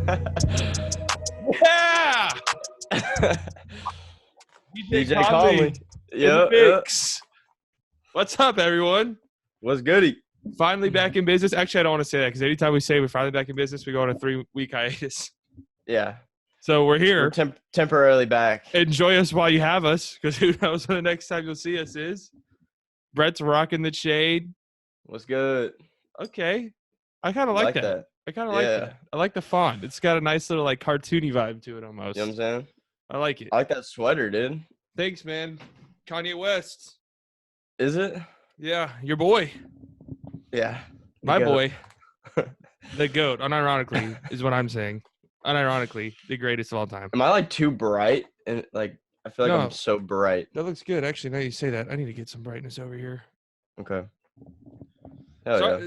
Yeah! DJ Conley. Yeah. What's up, everyone? What's goody? Finally back in business. Actually, I don't want to say that because anytime we say we're finally back in business, we go on a 3-week hiatus. Yeah. So we're here. We're temporarily back. Enjoy us while you have us, because who knows when the next time you'll see us is. Brett's rocking the shade. What's good? Okay. I kind of like that. I kind of like that. I like the font. It's got a nice little like cartoony vibe to it almost. You know what I'm saying? I like it. I like that sweater, dude. Thanks, man. Kanye West. Is it? Yeah, your boy. Yeah. My boy. The GOAT, unironically, is what I'm saying. Unironically, the greatest of all time. Am I like too bright? And like, I feel like I'm so bright. That looks good. Actually, now you say that, I need to get some brightness over here. Okay.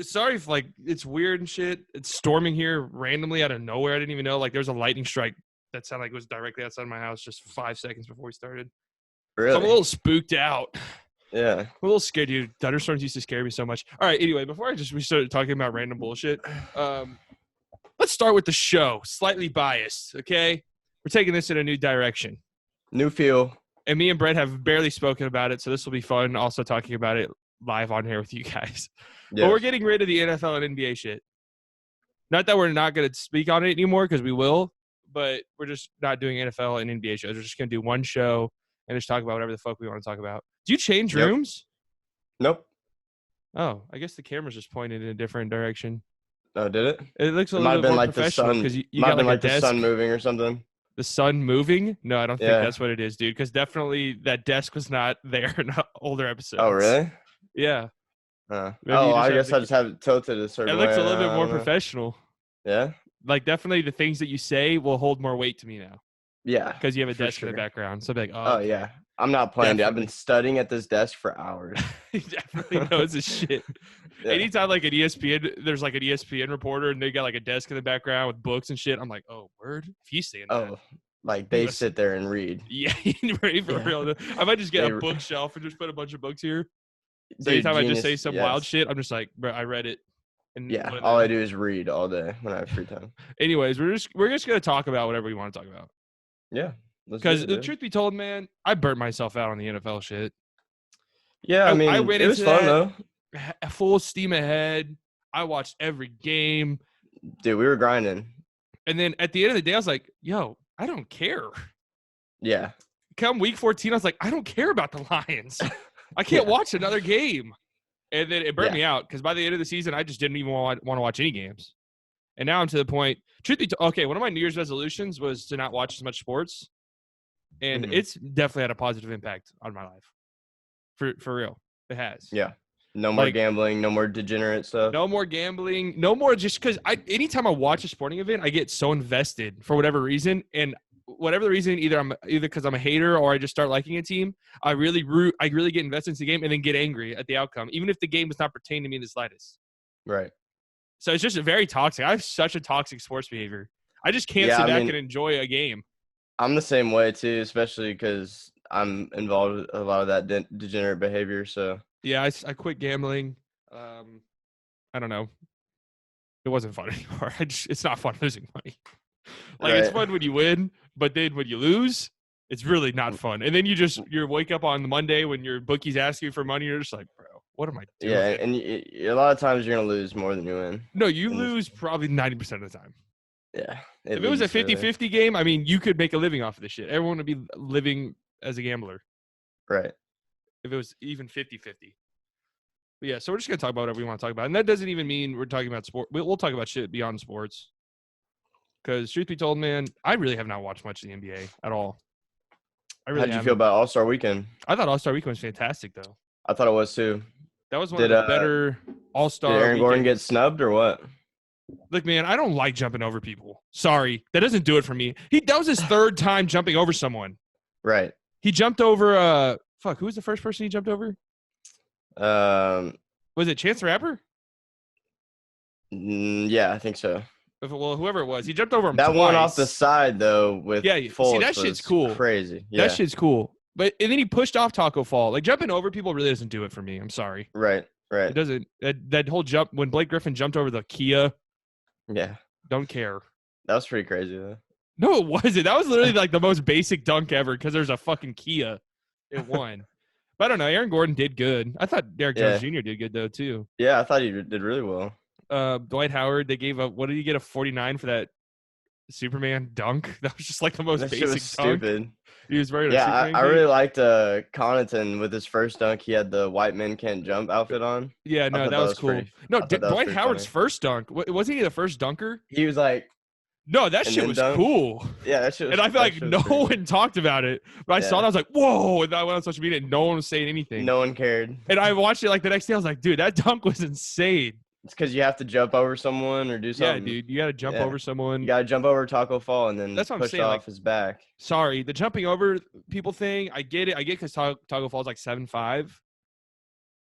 Sorry if like it's weird and shit. It's storming here randomly out of nowhere. I didn't even know. Like there's a lightning strike that sounded like it was directly outside my house just 5 seconds before we started. Really? So I'm a little spooked out. Yeah. I'm a little scared, dude. Thunderstorms used to scare me so much. All right, anyway, before we started talking about random bullshit, let's start with the show. Slightly biased, okay? We're taking this in a new direction. New feel. And me and Brett have barely spoken about it, so this will be fun also talking about it live on here with you guys. Yes. But we're getting rid of the NFL and NBA shit. Not that we're not going to speak on it anymore, because we will, but we're just not doing NFL and NBA shows. We're just going to do one show and just talk about whatever the fuck we want to talk about. Do you change rooms? Nope. Oh, I guess the camera's just pointed in a different direction. Oh, did it? It looks a little bit more professional because you got like a desk. The sun moving or something. The sun moving? No, I don't think that's what it is, dude. Because definitely that desk was not there in older episodes. Oh, really? Yeah. I guess I just have it tilted a certain way. It looks a little bit more professional. Yeah? Like, definitely the things that you say will hold more weight to me now. Yeah. Because you have a desk in the background. So I'll be like, oh okay. Yeah. I'm not playing, dude. I've been studying at this desk for hours. He definitely knows his shit. Yeah. Anytime, like, there's, like, an ESPN reporter, and they got, like, a desk in the background with books and shit, I'm like, oh, word? If he's saying that. Oh, like, they sit there and read. Yeah, right, for real. I might just get a bookshelf and just put a bunch of books here. So anytime I just say some wild shit, I'm just like, bro, I read it. And all I do is read all day when I have free time. Anyways, we're just gonna talk about whatever we want to talk about. Yeah, because the truth be told, man, I burnt myself out on the NFL shit. Yeah, I mean, it was fun though. Full steam ahead. I watched every game. Dude, we were grinding. And then at the end of the day, I was like, yo, I don't care. Yeah. Come week 14, I was like, I don't care about the Lions. I can't watch another game. And then it burnt me out because by the end of the season, I just didn't even want to watch any games. And now I'm to the point, one of my New Year's resolutions was to not watch as much sports. And it's definitely had a positive impact on my life. For real. It has. Yeah. No more gambling, no more degenerate stuff. No more gambling. No more just because anytime I watch a sporting event, I get so invested for whatever reason. And whatever the reason, either because I'm a hater or I just start liking a team, I really get invested into the game and then get angry at the outcome, even if the game does not pertain to me in the slightest. Right. So it's just very toxic. I have such a toxic sports behavior. I just can't sit back and enjoy a game. I'm the same way too, especially because I'm involved with a lot of that degenerate behavior. So yeah, I quit gambling. I don't know. It wasn't fun anymore. It's not fun losing money. Like, It's fun when you win, but then when you lose, it's really not fun. And then you wake up on the Monday when your bookies ask you for money, you're just like, bro, what am I doing? Yeah, and a lot of times you're going to lose more than you win. No, you lose probably 90% of the time. Yeah. If it was a 50-50 game, I mean, you could make a living off of this shit. Everyone would be living as a gambler. Right. If it was even 50-50. But yeah, so we're just going to talk about whatever we want to talk about. And that doesn't even mean we're talking about sport. We'll talk about shit beyond sports. Because truth be told, man, I really have not watched much of the NBA at all. How'd you feel about All-Star Weekend? I thought All-Star Weekend was fantastic, though. I thought it was, too. That was one of the better All-Star Did Aaron Gordon get snubbed or what? Look, man, I don't like jumping over people. Sorry. That doesn't do it for me. That was his third time jumping over someone. Right. He jumped over who was the first person he jumped over? Was it Chance the Rapper? Yeah, I think so. Well, whoever it was, he jumped over him that twice. One off the side, though, with Fultz. See, that shit's cool. Crazy. Yeah. That shit's cool. And then he pushed off Taco Fall. Like, jumping over people really doesn't do it for me. I'm sorry. Right. It doesn't. That whole jump, when Blake Griffin jumped over the Kia. Yeah. Don't care. That was pretty crazy though. No, it wasn't. That was literally like the most basic dunk ever because there's a fucking Kia. It won. But I don't know. Aaron Gordon did good. I thought Derrick Jones Jr. did good though too. Yeah, I thought he did really well. Dwight Howard, they gave up. What did he get? A 49 for that Superman dunk? That was just like the most That shit basic was dunk. stupid. He was wearing a Yeah, Superman I cape. really liked Connaughton with his first dunk. He had the white men can't jump outfit on. Yeah, no, that was cool. No, Dwight Howard's funny. first dunk, wasn't he the first dunker? He was like, no, that shit was cool. Yeah, that shit was, and I feel like no one talked about it. But I saw that, I was like, whoa. And I went on social media and no one was saying anything. No one cared. And I watched it like the next day. I was like, dude, that dunk was insane. It's because you have to jump over someone or do something. Yeah, dude, you got to jump over someone. You got to jump over Taco Fall and then that's what push I'm saying, off like, his back. Sorry, the jumping over people thing, I get it. I get because Taco Fall's like 7'5".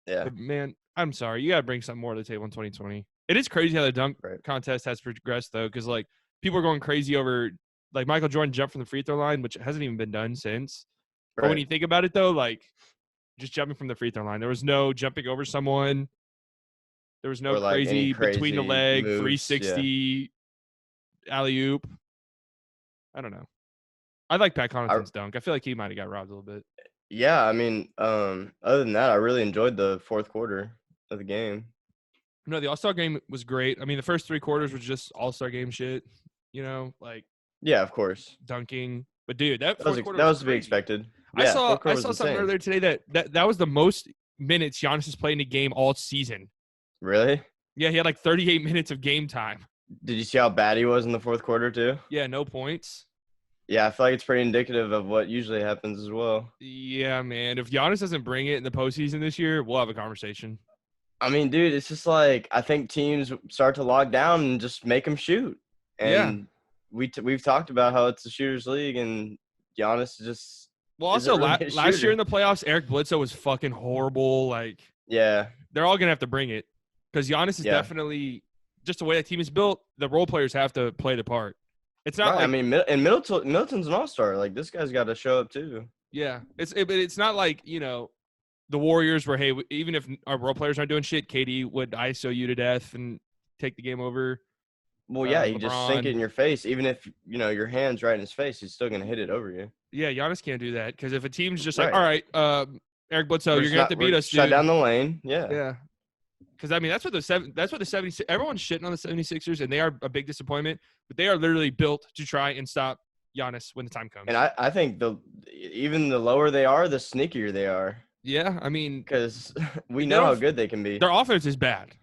Yeah. But man, I'm sorry. You got to bring something more to the table in 2020. It is crazy how the dunk contest has progressed, though, because, like, people are going crazy over, like, Michael Jordan jumped from the free throw line, which hasn't even been done since. But when you think about it, though, like, just jumping from the free throw line, there was no jumping over someone. There was no crazy between the leg, moves, 360 alley-oop. I don't know. I like Pat Connaughton's dunk. I feel like he might have got robbed a little bit. Yeah, I mean, other than that, I really enjoyed the fourth quarter of the game. No, the All-Star game was great. I mean, the first 3 quarters was just All-Star game shit, like. Yeah, of course. Dunking. But, dude, that was to be expected. Yeah, I saw something earlier today that was the most minutes Giannis has played in a game all season. Really? Yeah, he had like 38 minutes of game time. Did you see how bad he was in the fourth quarter too? Yeah, no points. Yeah, I feel like it's pretty indicative of what usually happens as well. Yeah, man. If Giannis doesn't bring it in the postseason this year, we'll have a conversation. I mean, dude, it's just like I think teams start to lock down and just make him shoot. And we've talked about how it's a shooter's league, and Giannis just well. Also, last year in the playoffs, Eric Bledsoe was fucking horrible. Like, yeah, they're all gonna have to bring it. Because Giannis is definitely just the way that team is built. The role players have to play the part. It's not like I mean, and Middleton's an all-star. Like this guy's got to show up too. Yeah, it's not like the Warriors where hey, even if our role players aren't doing shit, KD would ISO you to death and take the game over. Well, yeah, you just sink it in your face. Even if your hand's right in his face, he's still gonna hit it over you. Yeah, Giannis can't do that because if a team's just like, all right, Eric Bledsoe, you're gonna have to beat us, dude. Shut down the lane. Yeah. Yeah. Because, I mean, that's what the 76 – everyone's shitting on the 76ers, and they are a big disappointment. But they are literally built to try and stop Giannis when the time comes. And I think even the lower they are, the sneakier they are. Yeah, I mean – because we know how good they can be. Their offense is bad.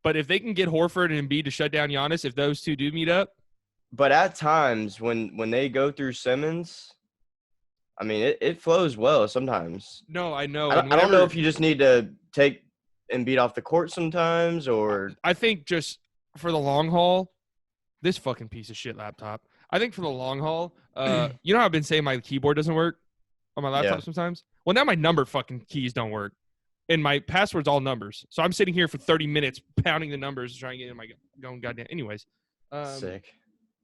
But if they can get Horford and Embiid to shut down Giannis, if those two do meet up – But at times when they go through Simmons – I mean, it flows well sometimes. No, I know. I don't know if you just need to take – and beat off the court sometimes, or I think just for the long haul, this fucking piece of shit laptop. I think for the long haul, you know how I've been saying my keyboard doesn't work on my laptop sometimes? Well, now my number fucking keys don't work. And my password's all numbers. So I'm sitting here for 30 minutes pounding the numbers trying to get in my going goddamn. Anyways. Sick.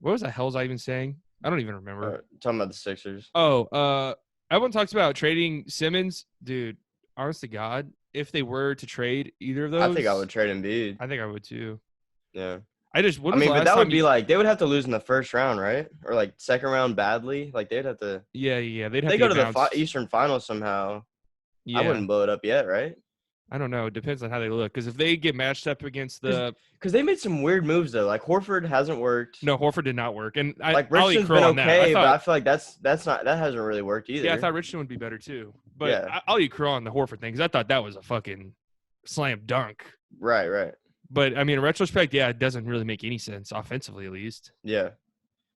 What was the hell was I even saying? I don't even remember. Talking about the Sixers. Oh, everyone talks about trading Simmons. Dude, honest to God, if they were to trade either of those, I think I would trade Embiid. I think I would too. Yeah. But that would be like they would have to lose in the first round, right? Or like second round badly. Like they'd have to. Yeah. They'd have to go to the Eastern Finals somehow. Yeah. I wouldn't blow it up yet, right? I don't know. It depends on how they look. Because if they get matched up against the – because they made some weird moves, though. Like, Horford hasn't worked. No, Horford did not work. And Richardson's been okay, but I feel like that hasn't really worked either. Yeah, I thought Richardson would be better, too. But I'll eat crow on the Horford thing because I thought that was a fucking slam dunk. Right. But, I mean, in retrospect, it doesn't really make any sense, offensively at least. Yeah.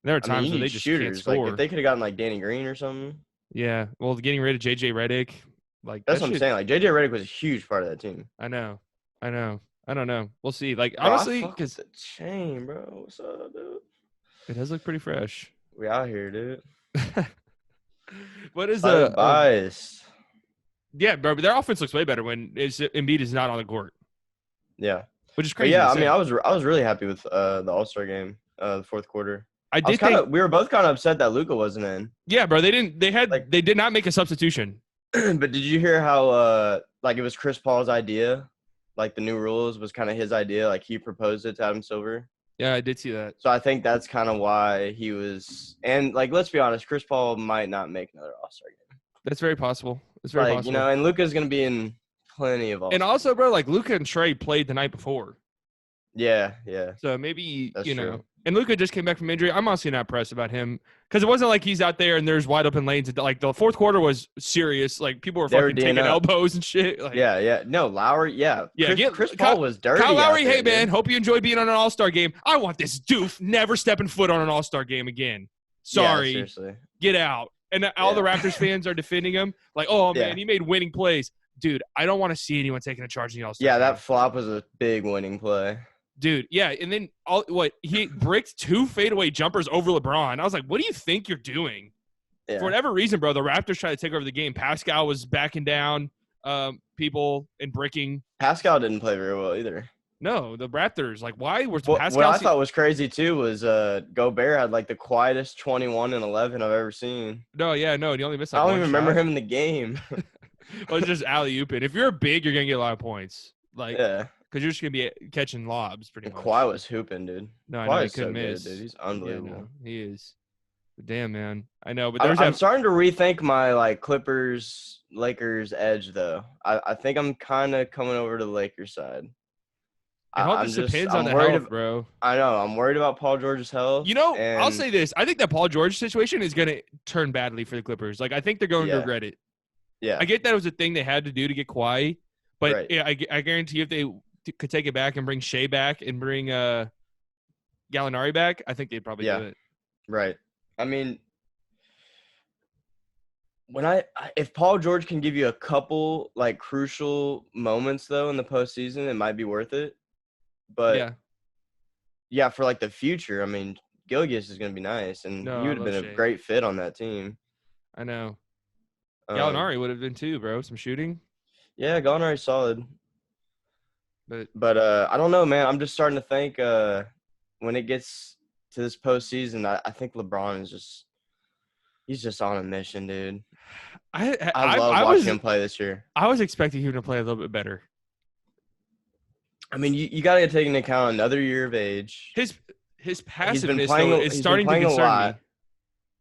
There are times where they just can't score. Like, if they could have gotten, like, Danny Green or something. Yeah. Well, getting rid of J.J. Redick – like that's what I'm saying. Like JJ Redick was a huge part of that team. I know. I don't know. We'll see. Like honestly, because the chain, bro. What's up, dude? It does look pretty fresh. We out here, dude. What is biased? Yeah, bro. But their offense looks way better when Embiid is not on the court. Yeah, which is crazy. But yeah, I mean, I was really happy with the All-Star game, the fourth quarter. We were both kind of upset that Luka wasn't in. Yeah, bro. They did not make a substitution. But did you hear how like it was Chris Paul's idea? Like the new rules was kind of his idea. Like he proposed it to Adam Silver. Yeah, I did see that. So I think that's kind of why he was. And like, let's be honest, Chris Paul might not make another All-Star game. That's very possible. It's very Like, possible. and Luka's gonna be in plenty of All-Star. And also, bro, like Luka and Trey played the night before. Yeah. So maybe, That's true. and Luka just came back from injury. I'm honestly not pressed about him because it wasn't like he's out there and there's wide open lanes. Like the fourth quarter was serious. Like people were fucking taking elbows and shit. Like, yeah. No, Lowry. Yeah. Chris Paul was dirty. Kyle Lowry, there, hey, man, hope you enjoy being on an All-Star game. I want this doof never stepping foot on an All-Star game again. Sorry. Yeah, seriously. Get out. And all the Raptors fans are defending him. Like, oh, man, he made winning plays. Dude, I don't want to see anyone taking a charge in the All-Star game. That flop was a big winning play. Dude, yeah, and then he bricked 2 fadeaway jumpers over LeBron. I was like, what do you think you're doing? Yeah. For whatever reason, bro, the Raptors tried to take over the game. Pascal was backing down people and bricking. Pascal didn't play very well either. No, the Raptors. Like, why was Pascal? What I thought was crazy too was Gobert had like the quietest 21 and 11 I've ever seen. No, and he only missed. I don't even remember him in the game. Well, it's just alley-ooping. If you're big, you're gonna get a lot of points. Like, yeah. Because you're just going to be catching lobs pretty much. Kawhi was hooping, dude. No, I know. He couldn't so miss. Good, dude. He's unbelievable. Yeah, no, he is. But damn, man. I know. But I'm starting to rethink my, like, Clippers-Lakers edge, though. I think I'm kind of coming over to the Lakers side. It all just depends on the health, bro. I know. I'm worried about Paul George's health. I'll say this. I think that Paul George situation is going to turn badly for the Clippers. Like, I think they're going to regret it. Yeah. I get that it was a thing they had to do to get Kawhi. But I guarantee you if they could take it back and bring Shea back and bring Gallinari back, I think they'd probably do it. Right. I mean, if Paul George can give you a couple like crucial moments though in the postseason, it might be worth it. But yeah, for like the future, I mean, Gilgeous is going to be nice, and he would have been a great fit on that team. I know. Gallinari would have been too, bro. Some shooting. Yeah, Gallinari's solid. But I don't know, man. I'm just starting to think when it gets to this postseason, I think LeBron is he's just on a mission, dude. I love watching him play this year. I was expecting him to play a little bit better. I mean, you got to take into account another year of age. His passiveness is starting to concern me.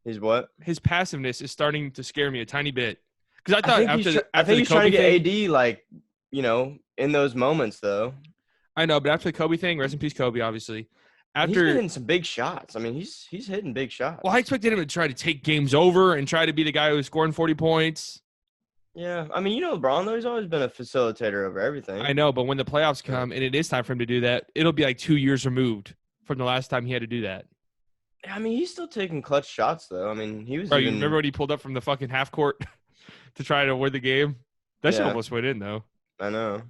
His what? His passiveness is starting to scare me a tiny bit. Because I think he's trying to get AD, like, in those moments, though. I know, but after the Kobe thing, rest in peace, Kobe, obviously. He's been hitting some big shots. I mean, he's hitting big shots. Well, I expected him to try to take games over and try to be the guy who's scoring 40 points. Yeah. I mean, LeBron, though, he's always been a facilitator over everything. I know, but when the playoffs come and it is time for him to do that, it'll be like 2 years removed from the last time he had to do that. I mean, he's still taking clutch shots, though. I mean, he was you remember when he pulled up from the fucking half court to try to win the game? That shit almost went in, though. I know.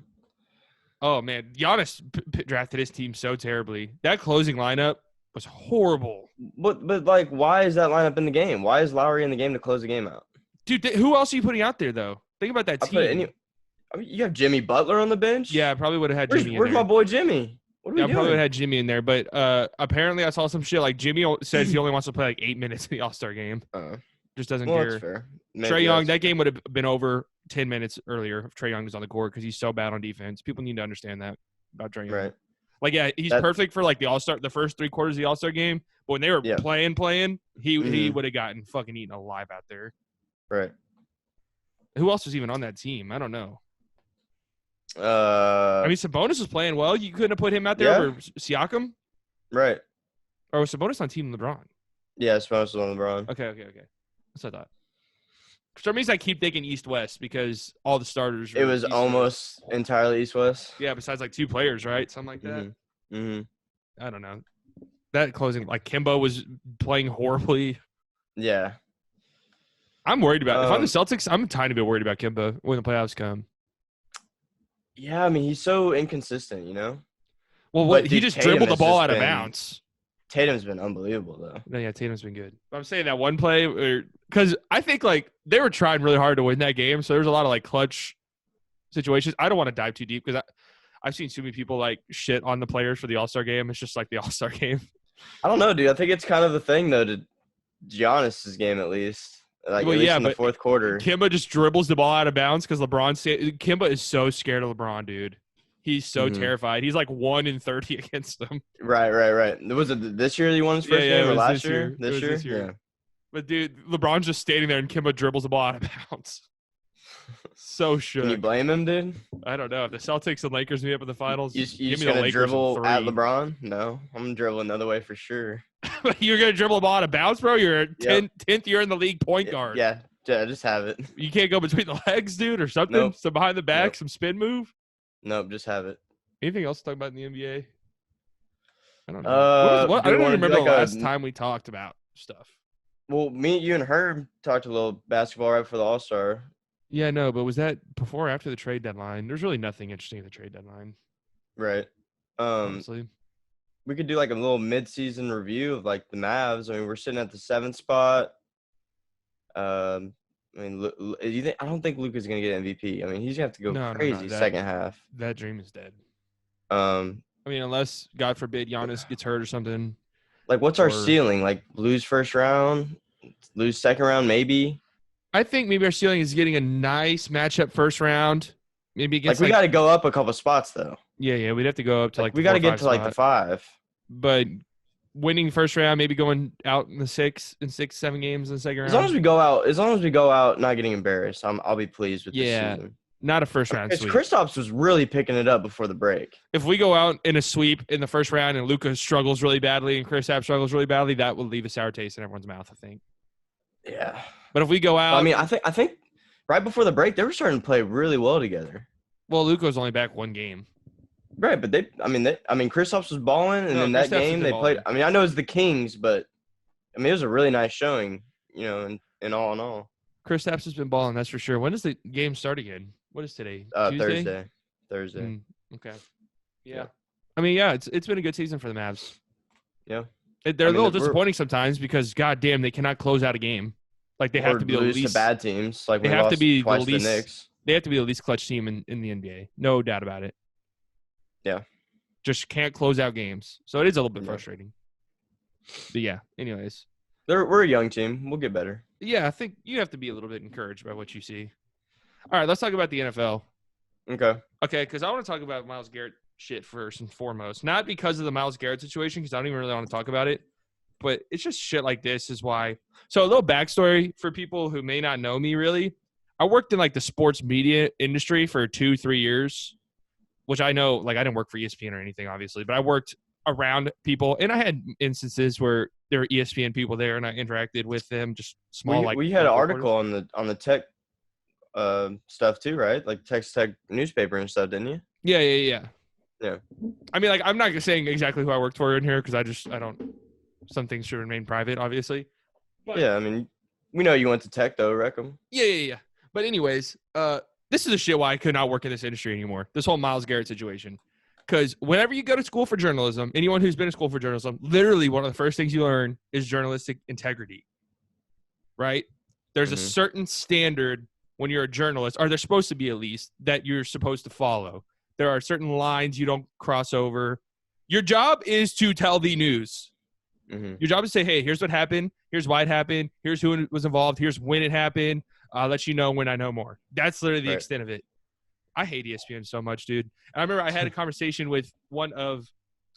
Oh, man. Giannis drafted his team so terribly. That closing lineup was horrible. But like, why is that lineup in the game? Why is Lowry in the game to close the game out? Dude, who else are you putting out there, though? Think about that team. I mean, you have Jimmy Butler on the bench? Yeah, I probably would have had Jimmy in there. Where's my boy Jimmy? What are we doing? I probably would have had Jimmy in there. But apparently I saw some shit like Jimmy says he only wants to play like 8 minutes in the All-Star game. Just doesn't care. That's fair. Trae Young, that game would have been over 10 minutes earlier if Trae Young was on the court because he's so bad on defense. People need to understand that about Trae Young. Right. Like, yeah, he's perfect for like the first 3 quarters of the All-Star game. But when they were playing, he would have gotten fucking eaten alive out there. Right. Who else was even on that team? I don't know. I mean, Sabonis was playing well. You couldn't have put him out there over Siakam? Right. Or was Sabonis on Team LeBron? Yeah, Sabonis was on LeBron. Okay. That's what I thought. For some reason, I keep thinking East-West because all the starters were It was almost entirely East-West. Yeah, besides like 2 players, right? Something like that. Mm-hmm. I don't know. That closing, like Kimbo was playing horribly. Yeah. I'm worried about if I'm the Celtics, I'm a tiny bit worried about Kimbo when the playoffs come. Yeah, I mean, he's so inconsistent, Well, he just dribbled the ball out of bounds. Tatum's been unbelievable, though. No, yeah, Tatum's been good. But I'm saying that one play because I think like they were trying really hard to win that game, so there's a lot of like clutch situations. I don't want to dive too deep because I've seen too many people like shit on the players for the All-Star game. It's just like the All-Star game. I don't know, dude. I think it's kind of the thing though to Giannis's game at least. Like, at least in the fourth quarter. Kimba just dribbles the ball out of bounds because Kimba is so scared of LeBron, dude. He's so terrified. He's like 1-30 against them. Right. Was it this year he won his first game or last year? This year? Yeah. But, dude, LeBron's just standing there and Kimba dribbles the ball out of bounds. So shook. Can you blame him, dude? I don't know. If the Celtics and Lakers meet up in the finals, you just going to dribble at LeBron? No. I'm going to dribble another way for sure. You're going to dribble the ball out of bounds, bro? You're 10th year in the league point guard. Yeah, just have it. You can't go between the legs, dude, or something? Nope. Some behind the back, some spin move? Nope, just have it. Anything else to talk about in the NBA? I don't know. I don't even remember the last time we talked about stuff. Well, you and Herb talked a little basketball right before the All-Star. Yeah, no, but was that before or after the trade deadline? There's really nothing interesting at the trade deadline. Right. Honestly. We could do like a little mid-season review of like the Mavs. I mean, we're sitting at the 7th spot. I don't think Luka's gonna get MVP. I mean, he's gonna have to go crazy second half. That dream is dead. I mean, unless God forbid Giannis gets hurt or something. Like, what's our ceiling? Like, lose first round, lose second round, maybe. I think maybe our ceiling is getting a nice matchup first round. Maybe against we got to go up a couple spots though. Yeah, we'd have to go up to we got to get to like the 5. But winning first round, maybe going out in the 6, 7 games in the second round. As long as we go out not getting embarrassed, I'll be pleased with this season. Not a first round sweep. Kristaps was really picking it up before the break. If we go out in a sweep in the first round and Luka struggles really badly and Kristaps struggles really badly, that will leave a sour taste in everyone's mouth, I think. Yeah. But if we go out, I mean, I think right before the break they were starting to play really well together. Well, Luka was only back 1 game. Right, but Kristaps was balling, and in that game they played. I mean, I know it's the Kings, but I mean it was a really nice showing, in all in all. Kristaps has been balling, that's for sure. When does the game start again? What is today? Tuesday? Thursday. Okay. Yeah. I mean, yeah, it's been a good season for the Mavs. Yeah. They're a little disappointing sometimes because, goddamn, they cannot close out a game. Like they have to be the least to bad teams. Like they have to be the least. Knicks. They have to be the least clutch team in the NBA. No doubt about it. Yeah. Just can't close out games. So it is a little bit frustrating. But yeah. Anyways, we're a young team. We'll get better. Yeah, I think you have to be a little bit encouraged by what you see. All right, let's talk about the NFL. Okay, because I want to talk about Myles Garrett shit first and foremost. Not because of the Myles Garrett situation, because I don't even really want to talk about it. But it's just shit like this is why. So a little backstory for people who may not know me really. I worked in like the sports media industry for 2-3 years, which I know, like I didn't work for ESPN or anything, obviously, but I worked around people. And I had instances where there were ESPN people there and I interacted with them, just small. We had an article on the tech stuff too, right? Like Texas Tech newspaper and stuff, didn't you? Yeah. I mean, like, I'm not saying exactly who I worked for in here because I don't. Some things should remain private, obviously. But, yeah, I mean, we know you went to Tech though, Reckham. Yeah. But anyways, this is the shit why I could not work in this industry anymore. This whole Myles Garrett situation. Because whenever you go to school for journalism, anyone who's been to school for journalism, literally one of the first things you learn is journalistic integrity. Right? There's a certain standard when you're a journalist, or there's supposed to be at least, that you're supposed to follow. There are certain lines you don't cross over. Your job is to tell the news. Mm-hmm. Your job is to say, hey, here's what happened. Here's why it happened. Here's who was involved. Here's when it happened. I'll let you know when I know more. That's literally the extent of it. I hate ESPN so much, dude. And I remember I had a conversation with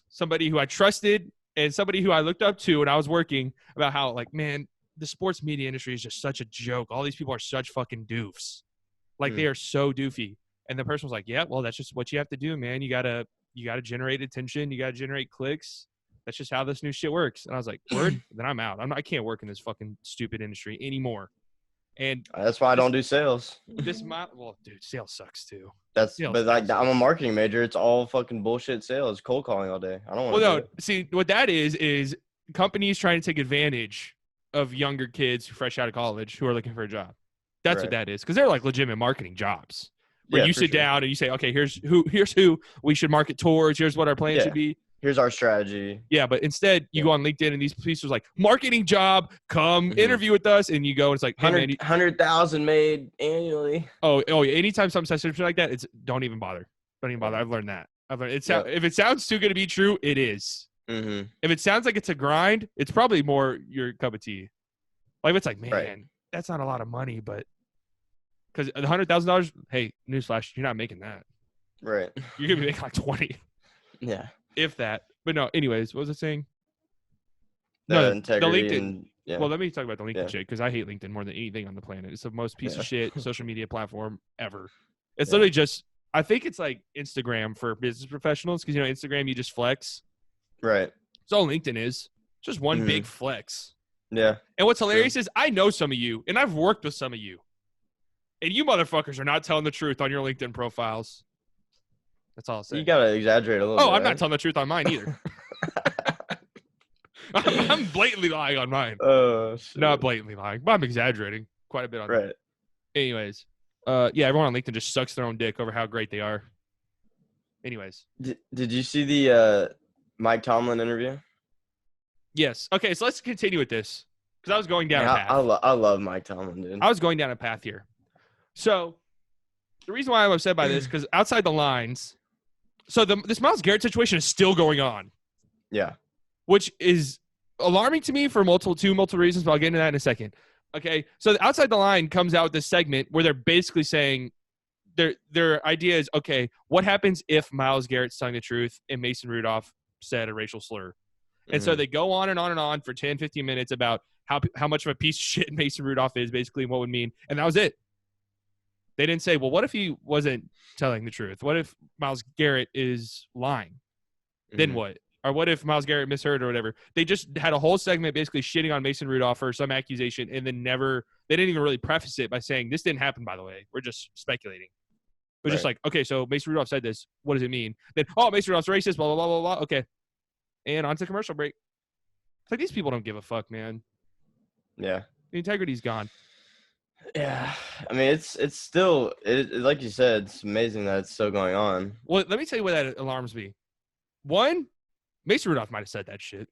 somebody who I trusted and somebody who I looked up to when I was working about how, like, man, the sports media industry is just such a joke. All these people are such fucking doofs. Like, they are so doofy. And the person was like, yeah, well, that's just what you have to do, man. You gotta generate attention. You gotta generate clicks. That's just how this new shit works. And I was like, word? Then I'm out. I can't work in this fucking stupid industry anymore. And that's why I don't do sales. Well, dude, sales sucks too. I'm a marketing major. It's all fucking bullshit sales, cold calling all day. I don't want to. Well, no. See, what that is companies trying to take advantage of younger kids fresh out of college who are looking for a job. That's what that is, because they're like legitimate marketing jobs. Where you sit down and you say, okay, here's who we should market towards. Here's what our plan should be. Here's our strategy. Yeah, but instead you go on LinkedIn and these pieces like marketing job, come interview with us, and you go and it's like, hey, 100,000 made annually. Oh, anytime something says something like that, it's don't even bother. Don't even bother. I've learned that. If it sounds too good to be true, it is. Mm-hmm. If it sounds like it's a grind, it's probably more your cup of tea. Like it's like, man, that's not a lot of money, but because $100,000, hey, newsflash, you're not making that. Right. You're gonna be making like 20. Yeah. If that. But no, anyways, what was I saying? The integrity the LinkedIn. and yeah. Well, let me talk about the LinkedIn shit because I hate LinkedIn more than anything on the planet. It's the most piece of shit social media platform ever. It's literally just, I think it's like Instagram for business professionals because, Instagram, you just flex. Right. That's all LinkedIn is. It's just one big flex. Yeah. And what's hilarious is I know some of you, and I've worked with some of you. And you motherfuckers are not telling the truth on your LinkedIn profiles. That's all I'll say. You got to exaggerate a little bit. Oh, I'm not telling the truth on mine either. I'm blatantly lying on mine. Not blatantly lying, but I'm exaggerating quite a bit on that. Anyways, everyone on LinkedIn just sucks their own dick over how great they are. Anyways. Did you see the Mike Tomlin interview? Yes. Okay, so let's continue with this because I was going down a path. I love Mike Tomlin, dude. I was going down a path here. So the reason why I'm upset by this because outside the lines, so this Myles Garrett situation is still going on. Yeah. Which is alarming to me for multiple reasons, but I'll get into that in a second. Okay, so the Outside the Line comes out with this segment where they're basically saying their idea is, okay, what happens if Myles Garrett's telling the truth and Mason Rudolph said a racial slur? And so they go on and on and on for 10, 15 minutes about how much of a piece of shit Mason Rudolph is, basically, and what would mean. And that was it. They didn't say, well, what if he wasn't telling the truth? What if Myles Garrett is lying? Then what? Or what if Myles Garrett misheard or whatever? They just had a whole segment basically shitting on Mason Rudolph for some accusation and then they didn't even really preface it by saying, this didn't happen, by the way. We're just speculating. But just like, okay, so Mason Rudolph said this. What does it mean? Then, Mason Rudolph's racist, blah, blah, blah, blah, blah. Okay. And on to commercial break. It's like, these people don't give a fuck, man. Yeah. The integrity's gone. Yeah. I mean, it's still, like you said, it's amazing that it's still going on. Well, let me tell you what that alarms me. One, Mason Rudolph might have said that shit.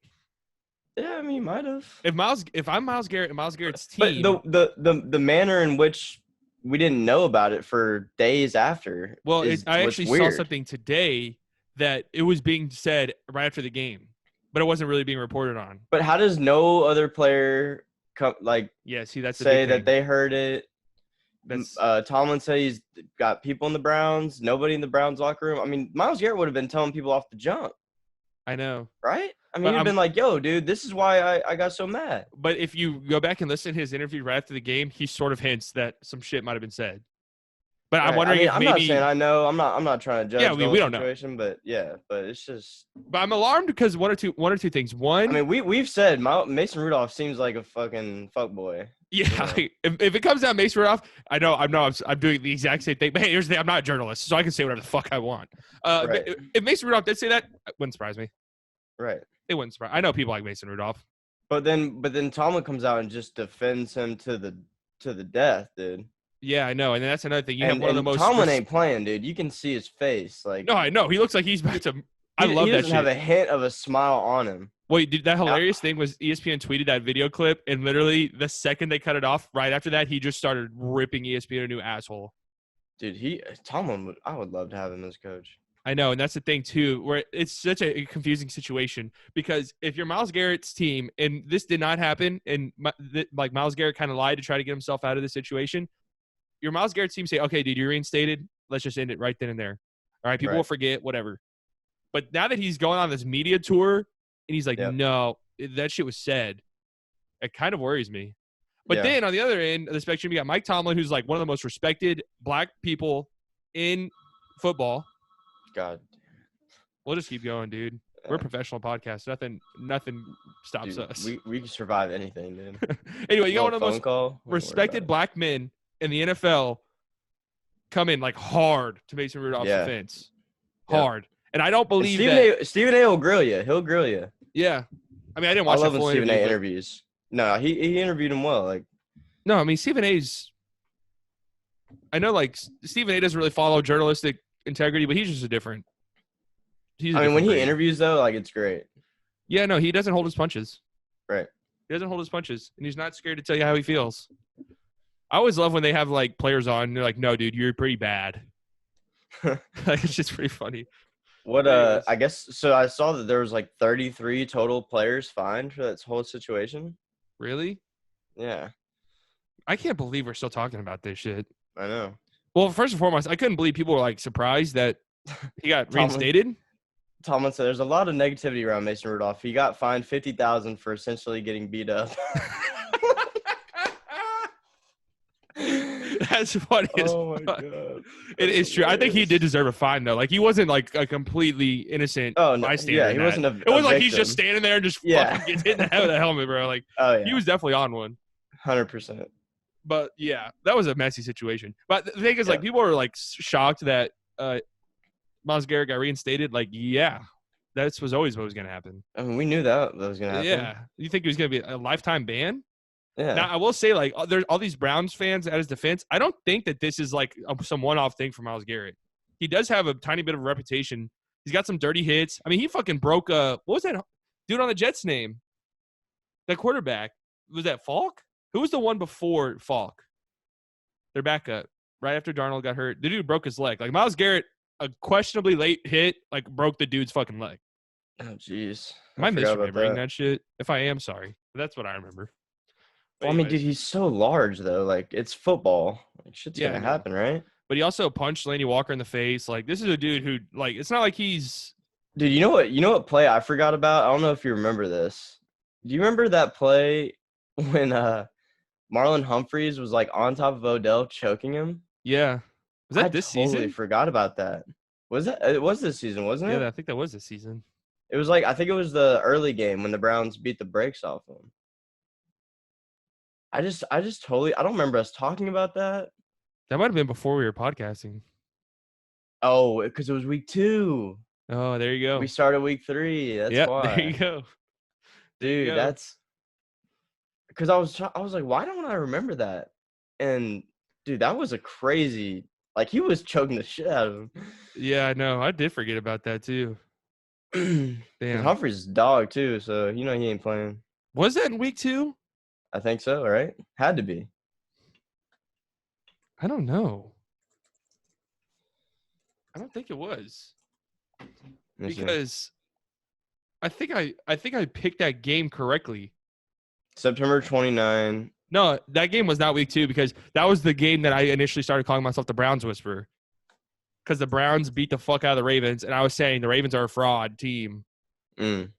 Yeah, I mean, he might have. If I'm Myles Garrett and Myles Garrett's team, but the manner in which we didn't know about it for days after. Well, I actually saw something today that it was being said right after the game, but it wasn't really being reported on. But how does no other player that's say that they heard it? Tomlin said he's got people in the Browns, nobody in the Browns locker room. I mean, Myles Garrett would have been telling people off the jump. I know. Right? I mean, he'd been like, yo, dude, this is why I got so mad. But if you go back and listen to his interview right after the game, he sort of hints that some shit might have been said. But I'm wondering if maybe – I'm not saying I know. I'm not trying to judge the whole situation, but it's just – But I'm alarmed because one or two things. One – I mean, we've said Mason Rudolph seems like a fucking fuckboy. Yeah, if it comes down Mason Rudolph, I'm doing the exact same thing. But hey, here's the thing: I'm not a journalist, so I can say whatever the fuck I want. Right. If Mason Rudolph did say that, it wouldn't surprise me. Right. It wouldn't surprise. I know people like Mason Rudolph. But then Tomlin comes out and just defends him to the death, dude. Yeah, I know, and that's another thing. You have one of the most. Tomlin ain't playing, dude. You can see his face, like. No, I know. He looks like he's about to. I love that shit. He doesn't have a hint of a smile on him. Wait, dude, that hilarious thing was ESPN tweeted that video clip, and literally the second they cut it off, right after that, he just started ripping ESPN a new asshole. Dude, Tomlin I would love to have him as coach. I know, and that's the thing too, where it's such a confusing situation because if you're Myles Garrett's team, and this did not happen, and like Myles Garrett kind of lied to try to get himself out of the situation, your Myles Garrett team say, okay, dude, you're reinstated. Let's just end it right then and there. All right, people will forget, whatever. But now that he's going on this media tour, and he's like, no, that shit was said. It kind of worries me. But then on the other end of the spectrum, you got Mike Tomlin, who's like one of the most respected black people in football. God. We'll just keep going, dude. We're a professional podcast. Nothing stops us. We can survive anything, dude. Anyway, you got one of the most respected black men in the NFL come in like hard to Mason Rudolph's defense. Hard. And I don't believe Stephen A. will grill you. He'll grill you. Yeah. I mean, I didn't watch that full Stephen A. interviews. No, he interviewed him well. Like, no, I mean, Stephen A's – I know, like, Stephen A. doesn't really follow journalistic integrity, but he's just when he interviews, though, like, it's great. Yeah, no, he doesn't hold his punches. Right. He doesn't hold his punches, and he's not scared to tell you how he feels. I always love when they have, like, players on, and they're like, no, dude, you're pretty bad. Like, it's just pretty funny. I guess so. I saw that there was like 33 total players fined for that whole situation. Really? Yeah. I can't believe we're still talking about this shit. I know. Well, first and foremost, I couldn't believe people were like surprised that He got reinstated? Tomlin said there's a lot of negativity around Mason Rudolph. He got fined $50,000 for essentially getting beat up. That's funny. Oh my god, it is true. I think he did deserve a fine though. Like he wasn't like a completely innocent bystander. Yeah, he wasn't. It was like he's just standing there and just fucking gets hit in the head with a helmet, bro. Like, he was definitely on one. 100%. But yeah, that was a messy situation. But the thing is, like, people were like shocked that Myles Garrett got reinstated. Like, yeah, that was always what was going to happen. I mean, we knew that was going to happen. Yeah, you think it was going to be a lifetime ban? Yeah. Now, I will say, like, there's all these Browns fans at his defense. I don't think that this is like some one-off thing for Myles Garrett. He does have a tiny bit of a reputation. He's got some dirty hits. I mean, he fucking broke what was that dude on the Jets name? That quarterback. Was that Falk? Who was the one before Falk? Their backup. Right after Darnold got hurt. The dude broke his leg. Like, Myles Garrett, a questionably late hit, like, broke the dude's fucking leg. Oh, jeez. Am I misremembering that shit? If I am, sorry. But that's what I remember. Well, I mean, dude, he's so large, though. Like, it's football. Like, shit's going to happen, right? But he also punched Laney Walker in the face. Like, this is a dude who, like, it's not like he's... Dude, you know what play I forgot about? I don't know if you remember this. Do you remember that play when Marlon Humphreys was, like, on top of Odell choking him? Yeah. Was that this season? I totally forgot about that. It was this season, wasn't it? Yeah, I think that was this season. It was like, I think it was the early game when the Browns beat the brakes off them. I just totally, I don't remember us talking about that. That might have been before we were podcasting. Oh, because it was week 2. Oh, there you go. We started week 3. That's why. There you go. Dude, that's because I was like, why don't I remember that? And dude, that was a crazy, like, he was choking the shit out of him. Yeah, I know. I did forget about that too. Damn. Humphrey's is a dog too, so he ain't playing. Was that in week 2? I think so, right? Had to be. I don't know. I don't think it was. Because I think I picked that game correctly. September 29. No, that game was not week 2 because that was the game that I initially started calling myself the Browns Whisperer. Because the Browns beat the fuck out of the Ravens, and I was saying the Ravens are a fraud team. And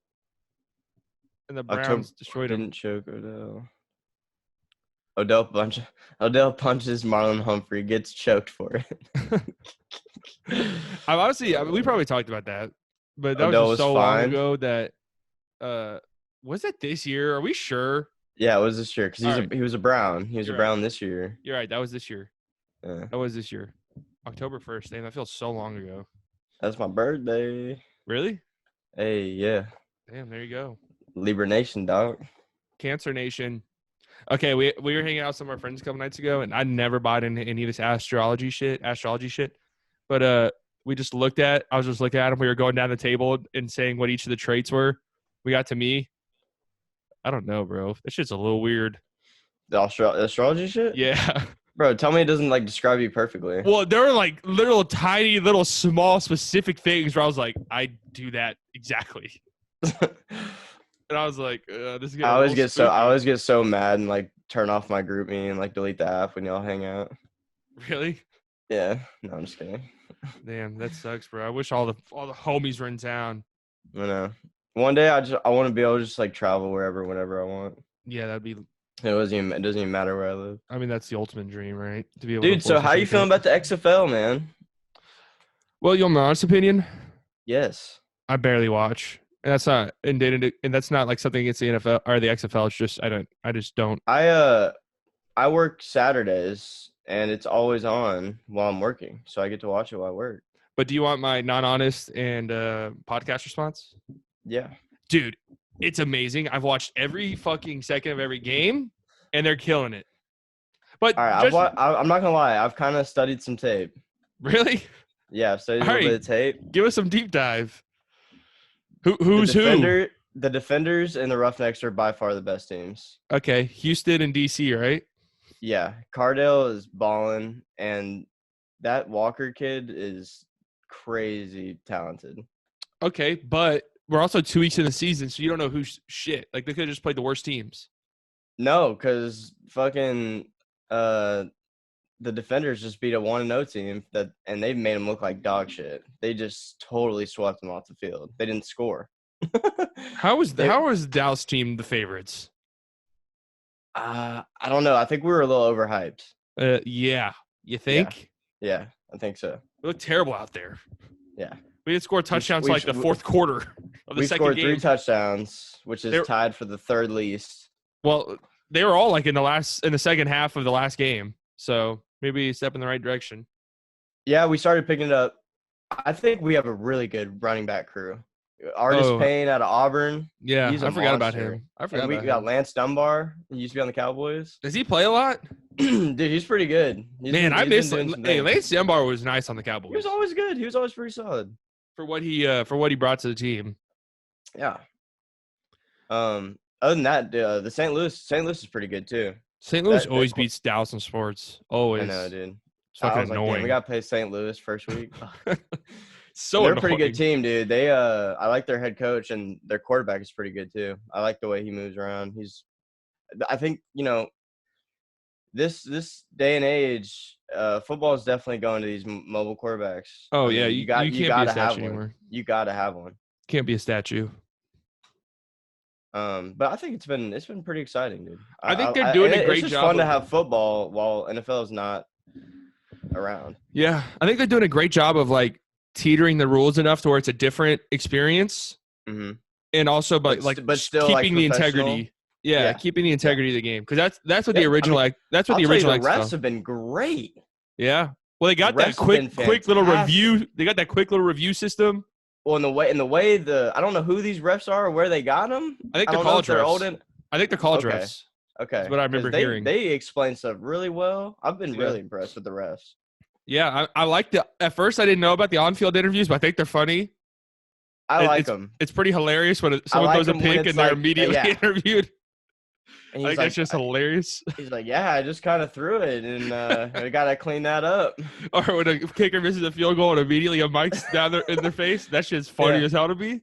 the Browns destroyed them. Didn't choke Odell. Odell punches Marlon Humphrey, gets choked for it. We probably talked about that, but that was just so long ago that was it this year? Are we sure? Yeah, it was this year because he was a Brown. He was a Brown this year. You're right. That was this year. Yeah. That was this year. October 1st. Damn, that feels so long ago. That's my birthday. Really? Hey, yeah. Damn, there you go. Libra Nation, dog. Cancer Nation. Okay, we were hanging out with some of our friends a couple nights ago, and I never bought into any of this astrology shit. But I was just looking at them. We were going down the table and saying what each of the traits were. We got to me. I don't know, bro. That shit's a little weird. The astrology shit? Yeah. Bro, tell me it doesn't, like, describe you perfectly. Well, there were, like, little tiny, little small specific things where I was like, I do that exactly. And I was like, this is I always get so mad and, like, turn off my group me and, like, delete the app when y'all hang out. Really? Yeah. No, I'm just kidding. Damn, that sucks, bro. I wish all the homies were in town. I know. One day I want to be able to just, like, travel whenever I want. Yeah, that'd be. It doesn't even matter where I live. I mean, that's the ultimate dream, right? To be able. Dude, so how you feeling about the XFL, man? Well, you want my honest opinion? Yes. I barely watch. And that's not and that's not like something against the NFL or the XFL. It's just I just don't. I work Saturdays and it's always on while I'm working, so I get to watch it while I work. But do you want my non-honest and podcast response? Yeah, dude, it's amazing. I've watched every fucking second of every game, and they're killing it. But all right, I'm not gonna lie. I've kind of studied some tape. Really? Yeah, I've studied a little bit of tape. Give us some deep dive. Who's who? The Defenders and the Roughnecks are by far the best teams. Okay, Houston and DC, right? Yeah, Cardale is balling, and that Walker kid is crazy talented. Okay, but we're also 2 weeks in the season, so you don't know who's shit. Like, they could have just played the worst teams. No, because fucking the defenders just beat a 1-0 team and they made them look like dog shit. They just totally swept them off the field. They didn't score. How was Dallas team the favorites? I don't know. I think we were a little overhyped. Yeah. You think? Yeah, I think so. We looked terrible out there. Yeah. We didn't score touchdowns the fourth quarter of the second game. We scored 3 touchdowns, which is tied for the third least. Well, they were all like in the second half of the last game. So maybe a step in the right direction. Yeah, we started picking it up. I think we have a really good running back crew. Artis Payne out of Auburn. Yeah, I forgot about him. We got Lance Dunbar. He used to be on the Cowboys. Does he play a lot? Dude, he's pretty good. I miss him. Hey, Lance Dunbar was nice on the Cowboys. He was always good. He was always pretty solid for what he brought to the team. Yeah. Other than that, the St. Louis is pretty good too. St. Louis always beats Dallas in sports. Always. I know, dude. It's fucking annoying. Like, we got to play St. Louis first week. They're a pretty good team, dude. I like their head coach, and their quarterback is pretty good too. I like the way he moves around. I think, this day and age, football is definitely going to these mobile quarterbacks. Oh yeah, you can't be a statue anymore. You got to have one. Can't be a statue. But I think it's been pretty exciting, dude. I think they're doing a great job. It's just fun to have football while NFL is not around. Yeah, I think they're doing a great job of like teetering the rules enough to where it's a different experience, and also but still keeping the integrity. Yeah, keeping the integrity of the game, because that's what the original that's what the original refs have been great. Yeah, well, they got that quick little review. They got that quick little review system. Well, in the way I don't know who these refs are or where they got them. I think they're college refs. I think they're college refs. Okay, that's what I remember hearing. They explain stuff really well. I've been really impressed with the refs. Yeah, I like at first I didn't know about the on-field interviews, but I think they're funny. I like them. It's pretty hilarious when someone throws a pick and they're immediately interviewed. And I think that's just hilarious. He's like, yeah, I just kind of threw it, and I got to clean that up. Or when a kicker misses a field goal and immediately a mic's down in their face, that shit's funny as hell to me.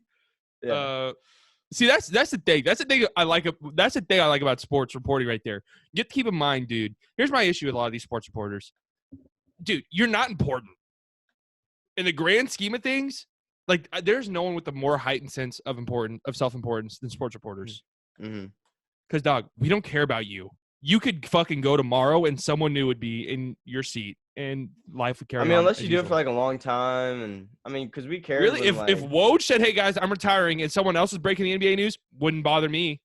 Yeah. See, that's the thing. That's the thing I like. That's the thing I like about sports reporting right there. You have to keep in mind, dude. Here's my issue with a lot of these sports reporters. Dude, you're not important. In the grand scheme of things, like there's no one with a more heightened sense of self-importance than sports reporters. Mm-hmm. Because, dog, we don't care about you. You could fucking go tomorrow and someone new would be in your seat and life would carry on. I mean, unless you do it for like a long time. And I mean, because we care. Really? If Woj said, hey, guys, I'm retiring, and someone else was breaking the NBA news, wouldn't bother me.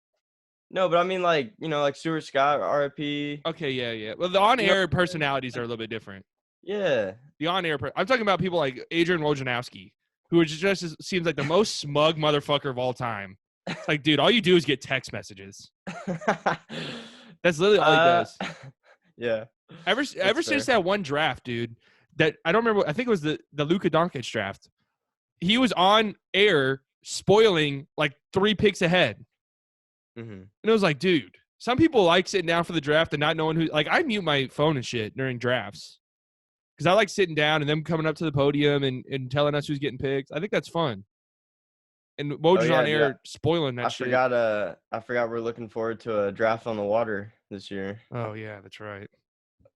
No, but I mean, like, like Stuart Scott, RIP. Okay, yeah. Well, the on-air personalities are a little bit different. Yeah. The on-air I'm talking about people like Adrian Wojnarowski, who just seems like the most smug motherfucker of all time. It's like, dude, all you do is get text messages. That's literally all he does. Yeah. Ever since that one draft, dude, that I don't remember. I think it was the Luka Doncic draft. He was on air spoiling like 3 picks ahead. Mm-hmm. And it was like, dude, some people like sitting down for the draft and not knowing who. Like, I mute my phone and shit during drafts because I like sitting down and them coming up to the podium and telling us who's getting picked. I think that's fun. And Woj on air spoiling that shit. I forgot we're looking forward to a draft on the water this year. Oh, yeah, that's right.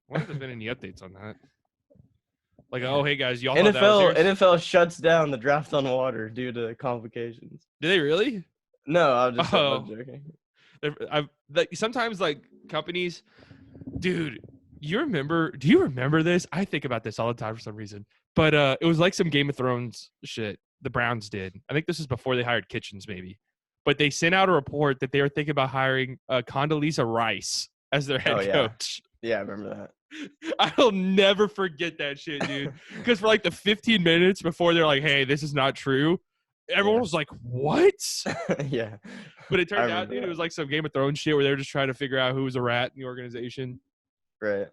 Why have there been any updates on that? Like, oh, hey, guys, y'all NFL shuts down the draft on the water due to complications. Did they really? No, I'm just joking. Sometimes, like, companies – dude, do you remember this? I think about this all the time for some reason. But it was like some Game of Thrones shit. The Browns did. I think this is before they hired Kitchens, maybe. But they sent out a report that they were thinking about hiring Condoleezza Rice as their head coach. Yeah, I remember that. I'll never forget that shit, dude. Because for like the 15 minutes before they're like, hey, this is not true, everyone was like, what? Yeah. But it turned out, dude, it was like some Game of Thrones shit where they were just trying to figure out who was a rat in the organization. Right.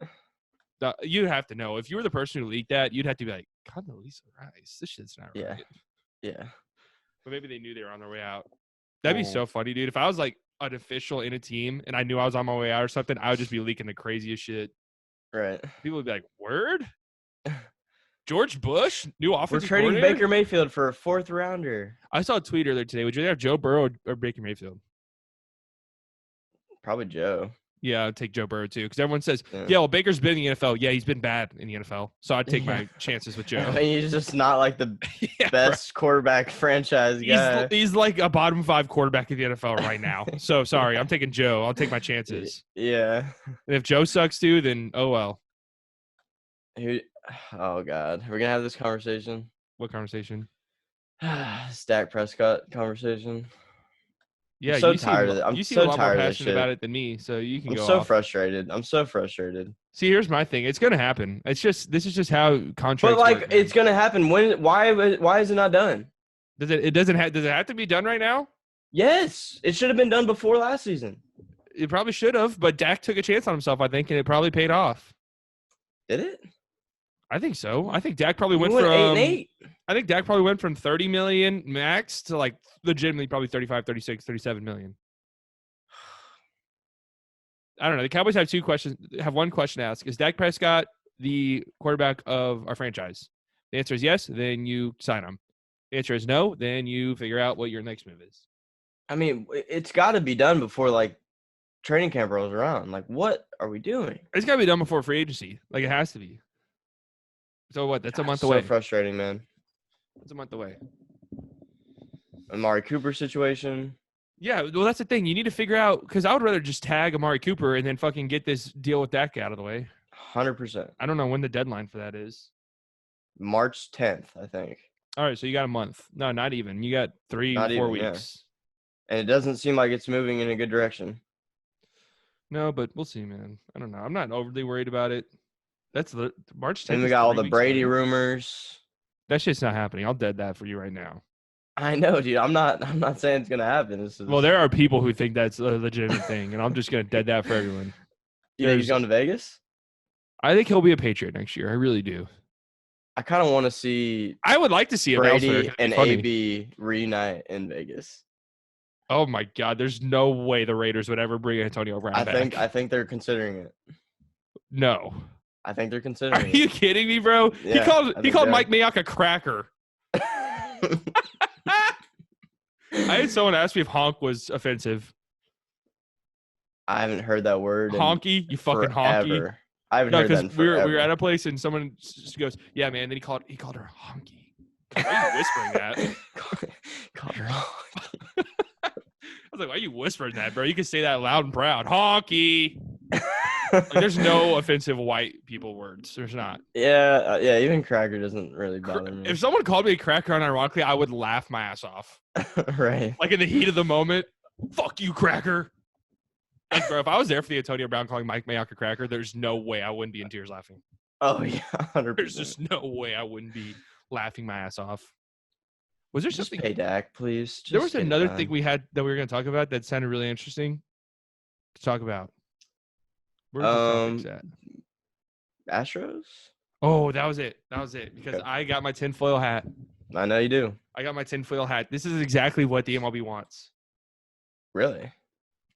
You'd have to know. If you were the person who leaked that, you'd have to be like, Condoleezza Rice, this shit's not right. Yeah. But maybe they knew they were on their way out. That'd be so funny, dude. If I was like an official in a team and I knew I was on my way out or something, I would just be leaking the craziest shit. Right. People would be like, word? George Bush? New offensive coordinator? We're trading coordinator? Baker Mayfield for a 4th rounder. I saw a tweet earlier today. Would you rather have Joe Burrow or Baker Mayfield? Probably Joe. Yeah, I'd take Joe Burrow too, because everyone says, yeah, well, Baker's been in the NFL. Yeah, he's been bad in the NFL. So I'd take my chances with Joe. I mean, he's just not like the best quarterback franchise guy. He's like a bottom 5 quarterback in the NFL right now. So sorry, I'm taking Joe. I'll take my chances. Yeah. And if Joe sucks too, then oh well. Oh God, we're gonna have this conversation. What conversation? Dak Prescott conversation. Yeah, I'm so tired of it. You seem a lot more passionate about it than me, so you can go. I'm so frustrated. I'm so frustrated. See, here's my thing. It's gonna happen. This is just how contracts. But like, work, it's gonna happen. Why is it not done? Does it have to be done right now? Yes, it should have been done before last season. It probably should have, but Dak took a chance on himself, I think, and it probably paid off. Did it? I think so. I think Dak probably went from 8-8. I think Dak probably went from 30 million max to like legitimately probably 35, 36, 37 million. I don't know. The Cowboys have one question to ask. Is Dak Prescott the quarterback of our franchise? The answer is yes, then you sign him. The answer is no, then you figure out what your next move is. I mean, it's got to be done before like training camp rolls around. Like, what are we doing? It's got to be done before free agency. Like, it has to be. So what? That's a month away. So frustrating, man. It's a month away. Amari Cooper situation. Yeah, well, that's the thing. You need to figure out, because I would rather just tag Amari Cooper and then fucking get this deal with Dak out of the way. 100%. I don't know when the deadline for that is. March 10th, I think. All right, so you got a month. No, not even. You got 4 weeks. Yeah. And it doesn't seem like it's moving in a good direction. No, but we'll see, man. I don't know. I'm not overly worried about it. That's the March 10th. And we got all the Brady rumors. That shit's not happening. I'll dead that for you right now. I know, dude. I'm not saying it's gonna happen. Well, there are people who think that's a legitimate thing, and I'm just gonna dead that for everyone. You think he's going to Vegas? I think he'll be a Patriot next year. I really do. I kind of want to see. I would like to see Brady and AB reunite in Vegas. Oh my God! There's no way the Raiders would ever bring Antonio Brown back. I think they're considering it. No. I think they're considering it. Are you kidding me, bro? Yeah, he called Mike Mayock a cracker. I had someone ask me if honk was offensive. I haven't heard that word. Honky, you fucking forever. honky. I haven't heard that in forever. We were at a place and someone just goes, "Yeah, man." Then he called her honky. Why are you whispering that? Called her honky. I was like, "Why are you whispering that, bro? You can say that loud and proud, honky." Like, there's no offensive white people words. There's not. Yeah. Even cracker doesn't really bother me. If someone called me a cracker unironically, I would laugh my ass off. Right. Like in the heat of the moment, fuck you, cracker. Like, bro, if I was there for the Antonio Brown calling Mike Mayock a cracker, there's no way I wouldn't be in tears laughing. Oh yeah, 100%. There's just no way I wouldn't be laughing my ass off. Was there something? Pay Dak, please. There was another thing we had that we were going to talk about that sounded really interesting to talk about. Where was the topics at? Astros? Oh, that was it. Because okay. I got my tinfoil hat. I know you do. I got my tinfoil hat. This is exactly what the MLB wants. Really?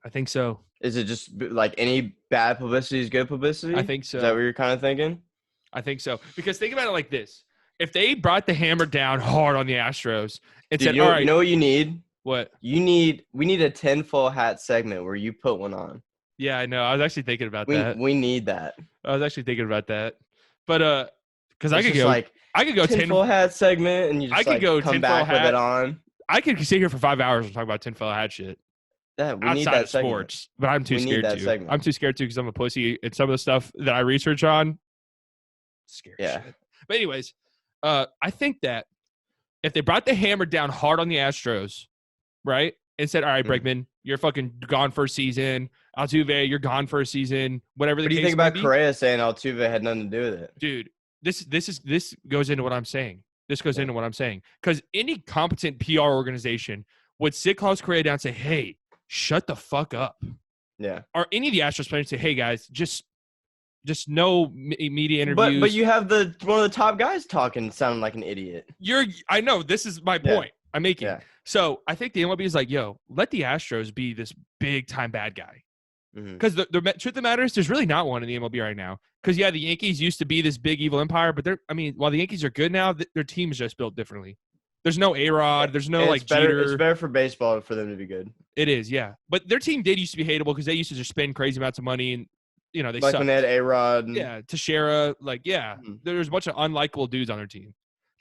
I think so. Is it just like any bad publicity is good publicity? I think so. Is that what you're kind of thinking? I think so. Because think about it like this. If they brought the hammer down hard on the Astros and said, all right. You know what you need? What? We need a tinfoil hat segment where you put one on. Yeah, I know. I was actually thinking about that. We need that. I was actually thinking about that. But because I could go tinfoil hat segment and you just come back with it on. I could sit here for 5 hours and talk about tinfoil hat shit. Yeah, we need that segment. Sports, but I'm too scared to. I'm too scared to because I'm a pussy and some of the stuff that I research on scary shit. But anyways, I think that if they brought the hammer down hard on the Astros, right, and said, all right, Bregman, you're fucking gone for a season. Altuve, you're gone for a season. Whatever the case may be. What do you think about Correa saying Altuve had nothing to do with it? Dude, this goes into what I'm saying. Into what I'm saying. Because any competent PR organization would sit Carlos Correa down and say, hey, shut the fuck up. Yeah. Or any of the Astros players say, hey, guys, just no media interviews. But you have one of the top guys talking sounding like an idiot. I know. This is my point I'm making. Yeah. So I think the MLB is like, yo, let the Astros be this big-time bad guy. Because the truth of the matter is there's really not one in the MLB right now. Because, the Yankees used to be this big evil empire. But while the Yankees are good now, their team is just built differently. There's no A-Rod. There's no it's better. Jeter. It's better for baseball for them to be good. It is, yeah. But their team did used to be hateable because they used to just spend crazy amounts of money and, they like sucked. when they had A-Rod. Yeah, Teixeira. There's a bunch of unlikable dudes on their team.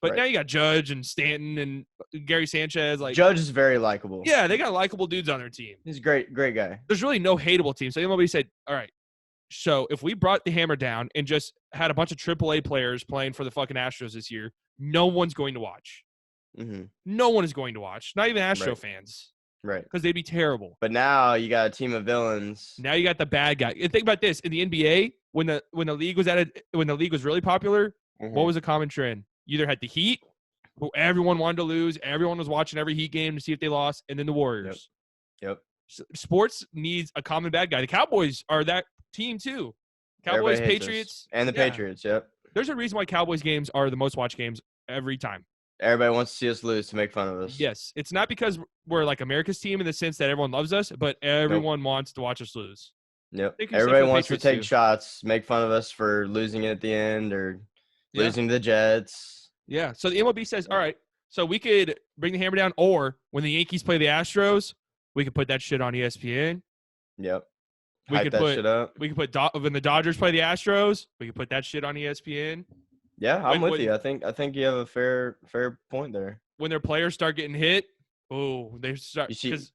But now you got Judge and Stanton and Gary Sanchez. Judge is very likable. Yeah, they got likable dudes on their team. He's a great guy. There's really no hateable team. So MLB said, all right, so if we brought the hammer down and just had a bunch of AAA players playing for the fucking Astros this year, no one's going to watch. Mm-hmm. No one is going to watch. Not even Astro fans. Right. Because they'd be terrible. But now you got a team of villains. Now you got the bad guy. And think about this. In the NBA, when the league was really popular, what was a common trend? You either had the Heat, who everyone wanted to lose. Everyone was watching every Heat game to see if they lost. And then the Warriors. Yep. Sports needs a common bad guy. The Cowboys are that team too. Cowboys, Patriots. And the Patriots, yep. There's a reason why Cowboys games are the most watched games every time. Everybody wants to see us lose to make fun of us. Yes. It's not because we're like America's team in the sense that everyone loves us, but everyone wants to watch us lose. Yep. Everybody wants to take shots, make fun of us for losing it at the end or losing to the Jets. Yeah. So the MLB says, all right, so we could bring the hammer down, or when the Yankees play the Astros, we could put that shit on ESPN. Yep. We could put when the Dodgers play the Astros, we could put that shit on ESPN. Yeah, I'm with you. I think you have a fair point there. When their players start getting hit, they start because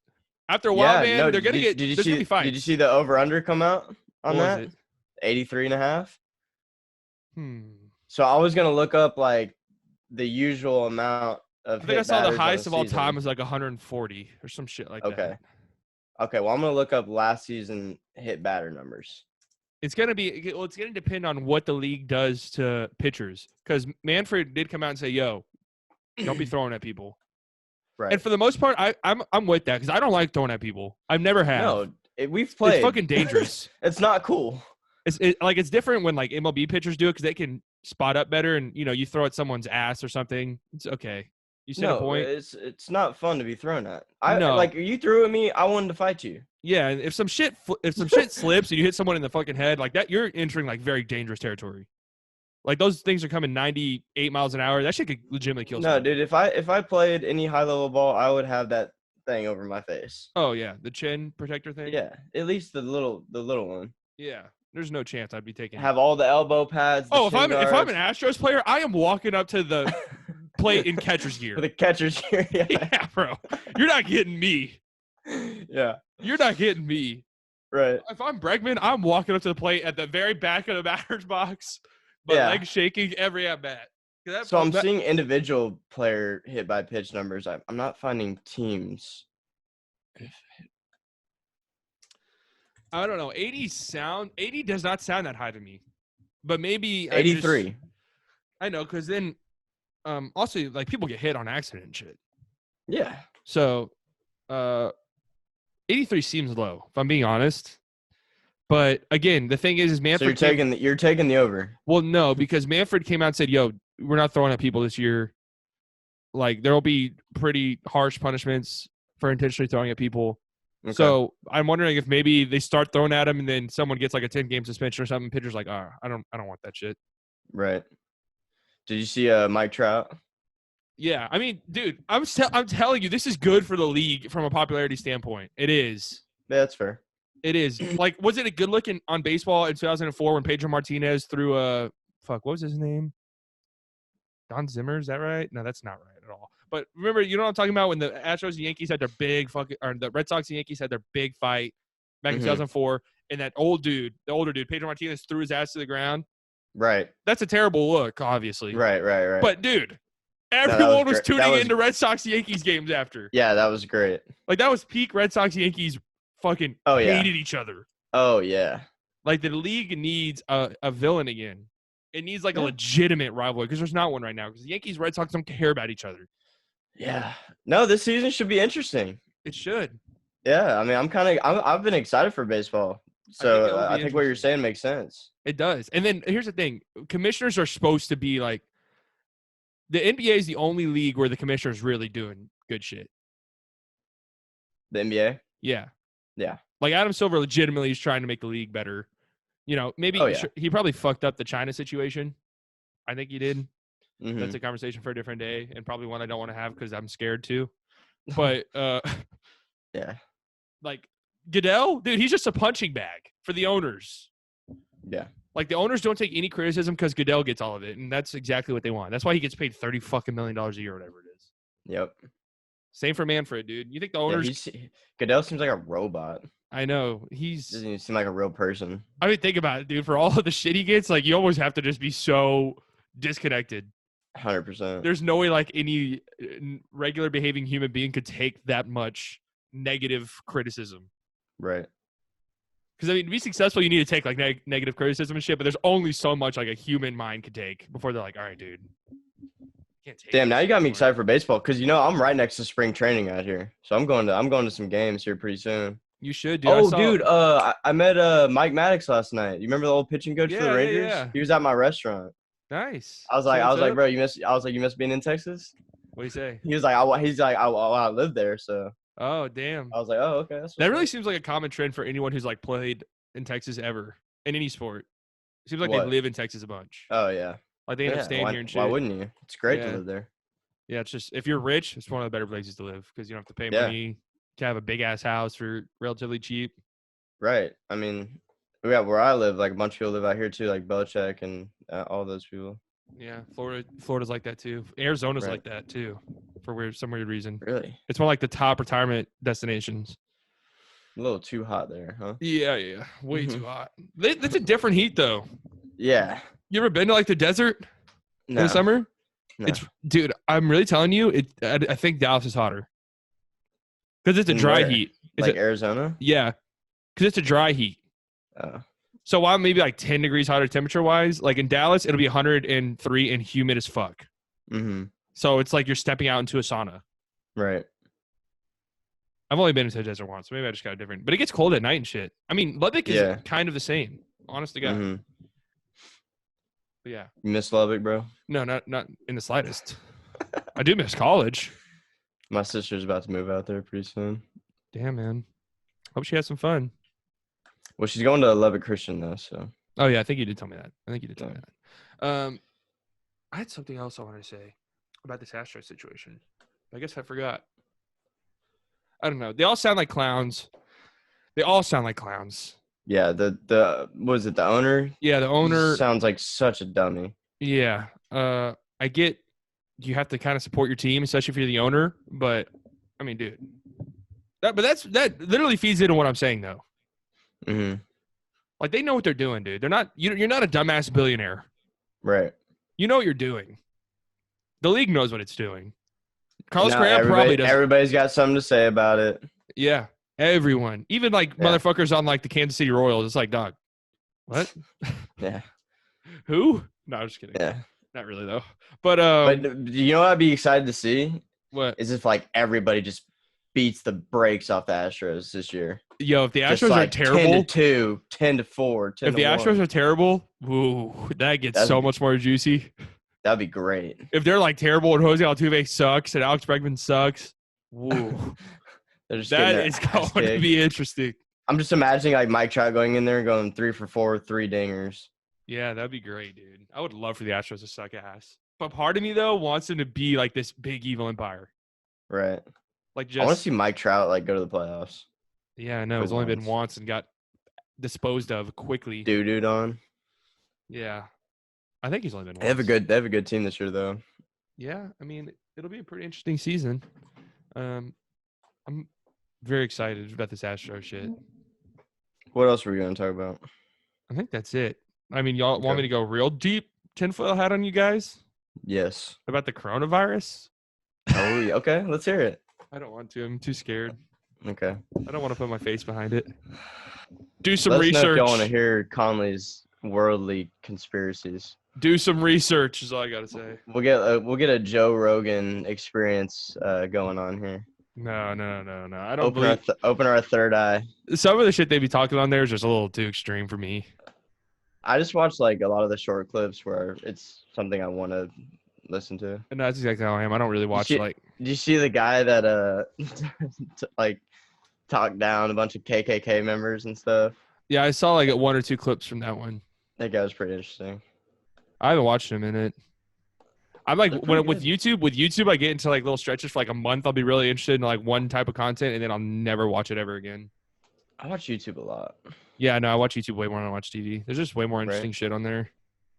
after a while, man, they're gonna get. There's gonna be fights. Did you see the over/under come out on that? 83.5. So I was gonna look up like the usual amount of. I think I saw the highest of all time was like 140 or some shit like that. Okay. Well, I'm gonna look up last season hit batter numbers. It's gonna depend on what the league does to pitchers. Because Manfred did come out and say, "Yo, don't be throwing at people." Right. And for the most part, I'm with that because I don't like throwing at people. I've never have. No, we've played. It's fucking dangerous. It's not cool. It's different when like MLB pitchers do it because they can spot up better and you throw at someone's ass or something. It's okay. You see the point? It's not fun to be thrown at. Like you threw at me, I wanted to fight you. Yeah, and if some shit slips and you hit someone in the fucking head like that, you're entering like very dangerous territory. Like those things are coming 98 miles an hour. That shit could legitimately kill someone. No, dude, if I played any high level ball, I would have that thing over my face. Oh yeah, the chin protector thing. Yeah, at least the little one. Yeah, there's no chance I'd be taking. Have all the elbow pads. If I'm an Astros player, I am walking up to the plate in catcher's gear. The catcher's gear. Yeah, bro, you're not getting me. Yeah. You're not getting me. Right. If I'm Bregman, I'm walking up to the plate at the very back of the batter's box, but legs shaking every at bat. So I'm seeing individual player hit by pitch numbers. I'm not finding teams. I don't know. 80 does not sound that high to me. But maybe 83. I know, because then also like people get hit on accident and shit. Yeah. So 83 seems low, if I'm being honest. But again, the thing is Manfred. So you're taking the over. Well, no, because Manfred came out and said, "Yo, we're not throwing at people this year. Like there will be pretty harsh punishments for intentionally throwing at people." Okay. So I'm wondering if maybe they start throwing at him and then someone gets like a 10-game suspension or something. Pitcher's like, I don't want that shit. Right. Did you see Mike Trout? Yeah, I mean, dude, I'm telling you, this is good for the league from a popularity standpoint. It is. Yeah, that's fair. It is. Like, was it a good look on baseball in 2004 when Pedro Martinez threw what was his name? Don Zimmer, is that right? No, that's not right at all. But remember, you know what I'm talking about when the Astros and Yankees had their big or the Red Sox and Yankees had their big fight back in 2004, and the older dude, Pedro Martinez, threw his ass to the ground. Right. That's a terrible look, obviously. Right. But, dude, everyone was tuning into Red Sox-Yankees games after. Yeah, that was great. Like, that was peak Red Sox-Yankees fucking hated each other. Oh, yeah. Like, the league needs a villain again. It needs, like, a legitimate rivalry because there's not one right now because the Yankees, Red Sox don't care about each other. Yeah. No, this season should be interesting. It should. Yeah, I mean, I've been excited for baseball. So I think what you're saying makes sense. It does. And then here's the thing. Commissioners are supposed to be like – the NBA is the only league where the commissioner is really doing good shit. The NBA? Yeah. Yeah. Like Adam Silver legitimately is trying to make the league better. You know, maybe he probably fucked up the China situation. I think he did. Mm-hmm. That's a conversation for a different day, and probably one I don't want to have because I'm scared too. But yeah, like Goodell, dude, he's just a punching bag for the owners. Yeah. Like the owners don't take any criticism because Goodell gets all of it, and that's exactly what they want. That's why he gets paid $30 million a year, or whatever it is. Yep. Same for Manfred, dude. You think the owners? Yeah, Goodell seems like a robot. I know Doesn't even seem like a real person. I mean, think about it, dude. For all of the shit he gets, like you almost have to just be so disconnected. 100%. There's no way like any regular behaving human being could take that much negative criticism. Right. Because I mean, to be successful, you need to take like negative criticism and shit. But there's only so much like a human mind could take before they're like, all right, dude. Can't take Damn, now you got me excited for baseball because I'm right next to spring training out here, so I'm going to some games here pretty soon. You should, dude. Oh, dude, I met Mike Maddox last night. You remember the old pitching coach for the Rangers? Yeah. He was at my restaurant. Nice. I was like, bro, you miss being in Texas? What do you say? He was like, I live there, so. Oh, damn. I was like, oh, okay. That really seems like a common trend for anyone who's like played in Texas ever in any sport. It seems like they live in Texas a bunch. Oh yeah. Like they end up staying here and shit. Why wouldn't you? It's great to live there. Yeah, it's just if you're rich, it's one of the better places to live because you don't have to pay money to have a big ass house for relatively cheap. Right. I mean, where I live, like a bunch of people live out here too, like Belichick and all those people. Yeah, Florida's like that too. Arizona's like that too, for some weird reason. Really? It's one of like the top retirement destinations. A little too hot there, huh? Yeah, way too hot. That's a different heat though. Yeah. You ever been to like the desert in the summer? No. Dude, I'm really telling you, I think Dallas is hotter because it's a dry heat. Arizona? Yeah, because it's a dry heat. Oh. So while maybe like 10 degrees hotter temperature-wise, like in Dallas, it'll be 103 and humid as fuck. Mm-hmm. So it's like you're stepping out into a sauna. Right. I've only been into the desert once, so maybe I just got different. But it gets cold at night and shit. I mean, Lubbock is kind of the same, honest to God. Mm-hmm. But yeah. You miss Lubbock, bro? No, not in the slightest. I do miss college. My sister's about to move out there pretty soon. Damn, man. Hope she has some fun. Well, she's going to Lubbock Christian, though, so. Oh, yeah, I think you did tell me that. I had something else I wanted to say about this Astro situation. I guess I forgot. I don't know. They all sound like clowns. Yeah, was it the owner? Yeah, the owner. He sounds like such a dummy. Yeah. I get you have to kind of support your team, especially if you're the owner. But, I mean, dude. That literally feeds into what I'm saying, though. Mm-hmm. Like they know what they're doing, dude. They're not. You're not a dumbass billionaire, right? You know what you're doing. The league knows what it's doing. Carlos Correa probably does. Everybody's got something to say about it. Yeah, everyone, even like motherfuckers on like the Kansas City Royals. It's like, dog, what? Yeah. Who? No, I'm just kidding. Yeah, not really though. But you know what I'd be excited to see? What is if like everybody just beats the brakes off the Astros this year? Yo, if the Astros are terrible, 10-2, 10-4, 10-1. If the Astros are terrible, ooh, that gets so much more juicy. That'd be great. If they're like terrible and Jose Altuve sucks and Alex Bregman sucks, woo, that is going to be interesting. I'm just imagining like Mike Trout going in there and going 3 for 4, 3 dingers. Yeah, that'd be great, dude. I would love for the Astros to suck ass. But part of me though wants them to be like this big evil empire. Right. Like I want to see Mike Trout like go to the playoffs. Yeah, I know. It's only been once and got disposed of quickly. Doo-dooed on. Yeah. I think he's only been once. They have a good team this year, though. Yeah, I mean, it'll be a pretty interesting season. I'm very excited about this Astro shit. What else are we going to talk about? I think that's it. I mean, y'all want me to go real deep tinfoil hat on you guys? Yes. About the coronavirus? Oh, yeah. Okay, let's hear it. I don't want to. I'm too scared. Okay. I don't want to put my face behind it. Do some Let us research. know if y'all want to hear Conley's worldly conspiracies. Do some research is all I gotta say. We'll get a Joe Rogan experience going on here. No. I don't open our third eye. Some of the shit they be talking on there is just a little too extreme for me. I just watch like a lot of the short clips where it's something I want to listen to. And that's exactly how I am. I don't really watch Did you see the guy that like talked down a bunch of KKK members and stuff? Yeah, I saw like 1 or 2 clips from that one. That guy was pretty interesting. I haven't watched him in it. I'm like with YouTube, I get into like little stretches for like a month. I'll be really interested in like one type of content, and then I'll never watch it ever again. I watch YouTube a lot. Yeah, no, I watch YouTube way more than I watch TV. There's just way more interesting shit on there.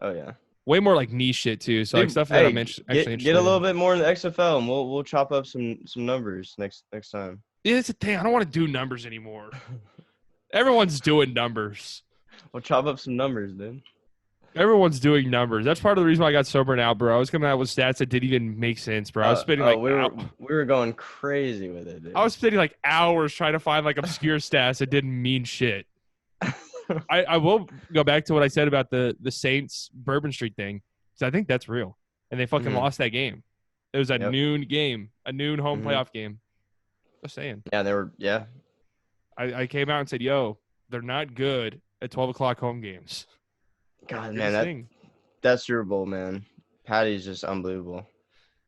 Oh yeah. Way more like niche shit too. So like stuff that I'm actually interested get a little bit more in the XFL, and we'll chop up some numbers next time. Yeah, it's a thing. I don't want to do numbers anymore. Everyone's doing numbers. We'll chop up some numbers, dude. Everyone's doing numbers. That's part of the reason why I got sober now, bro. I was coming out with stats that didn't even make sense, bro. I was spending we were going crazy with it, dude. I was spending like hours trying to find like obscure stats that didn't mean shit. I will go back to what I said about the Saints Bourbon Street thing, because I think that's real. And they fucking lost that game. It was a noon game, a noon home playoff game. Just saying. Yeah, they were. Yeah. I came out and said, "Yo, they're not good at 12 o'clock home games." God, man, that Super Bowl, man. Patty's just unbelievable.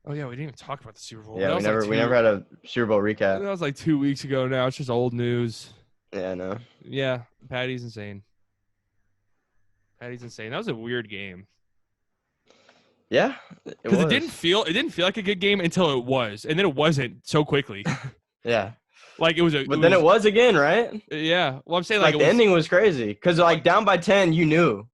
Oh yeah, we didn't even talk about the Super Bowl. Yeah, we never had a Super Bowl recap. That was like 2 weeks ago now. It's just old news. Yeah, I know. Yeah, Patty's insane. Patty's insane. That was a weird game. Yeah, because it didn't feel like a good game until it was, and then it wasn't so quickly. Yeah. Like it was then it was again, right? Yeah. Well, I'm saying like the ending was crazy because like down by 10, you knew.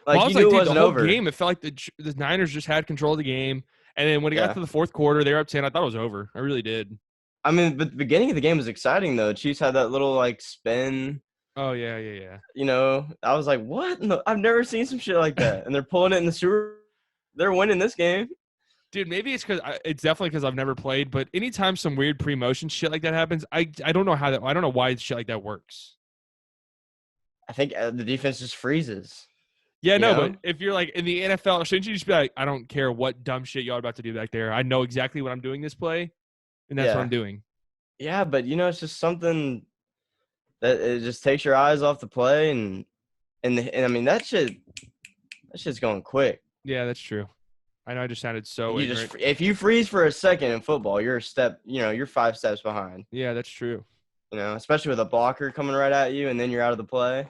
Like you knew it wasn't over. Game, it felt like the Niners just had control of the game, and then when it got to the fourth quarter, they were up 10. I thought it was over. I really did. I mean, but the beginning of the game was exciting though. Chiefs had that little like spin. Oh yeah. You know, I was like, what? No, I've never seen some shit like that, and they're pulling it in the Super. They're winning this game. Dude, maybe it's definitely because I've never played, but anytime some weird pre-motion shit like that happens, I don't know I don't know why shit like that works. I think the defense just freezes. Yeah, no, but if you're like in the NFL, shouldn't you just be like, I don't care what dumb shit y'all about to do back there. I know exactly what I'm doing this play, and that's what I'm doing. Yeah, but it's just something that it just takes your eyes off the play, and I mean that shit's going quick. Yeah, that's true. I know I just sounded so ignorant. If you freeze for a second in football, you're you're 5 steps behind. Yeah, that's true. Especially with a blocker coming right at you and then you're out of the play.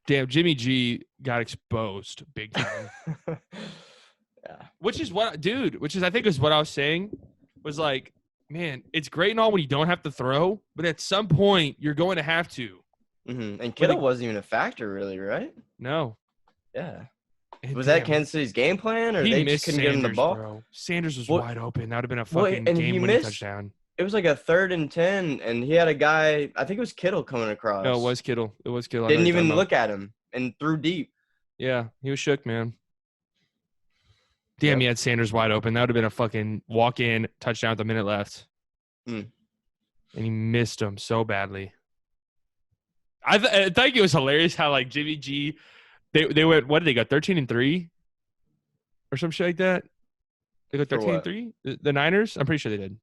Damn, Jimmy G got exposed big time. Yeah. Which is I think is what I was saying was like, man, it's great and all when you don't have to throw, but at some point you're going to have to. Mm-hmm. And Kittle wasn't even a factor really, right? No. Yeah. Was that Kansas City's game plan, or they just couldn't get him the ball? Bro. Sanders was wide open. That would have been a fucking game-winning touchdown. It was like a 3rd and 10, and he had a guy. I think it was Kittle coming across. No, it was Kittle. Didn't even look at him and threw deep. Yeah, he was shook, man. Damn, he had Sanders wide open. That would have been a fucking walk-in touchdown with a minute left. And he missed him so badly. I think it was hilarious how like Jimmy G. They went, what did they go, 13-3? Or some shit like that? They go 13-3? The Niners? I'm pretty sure they did.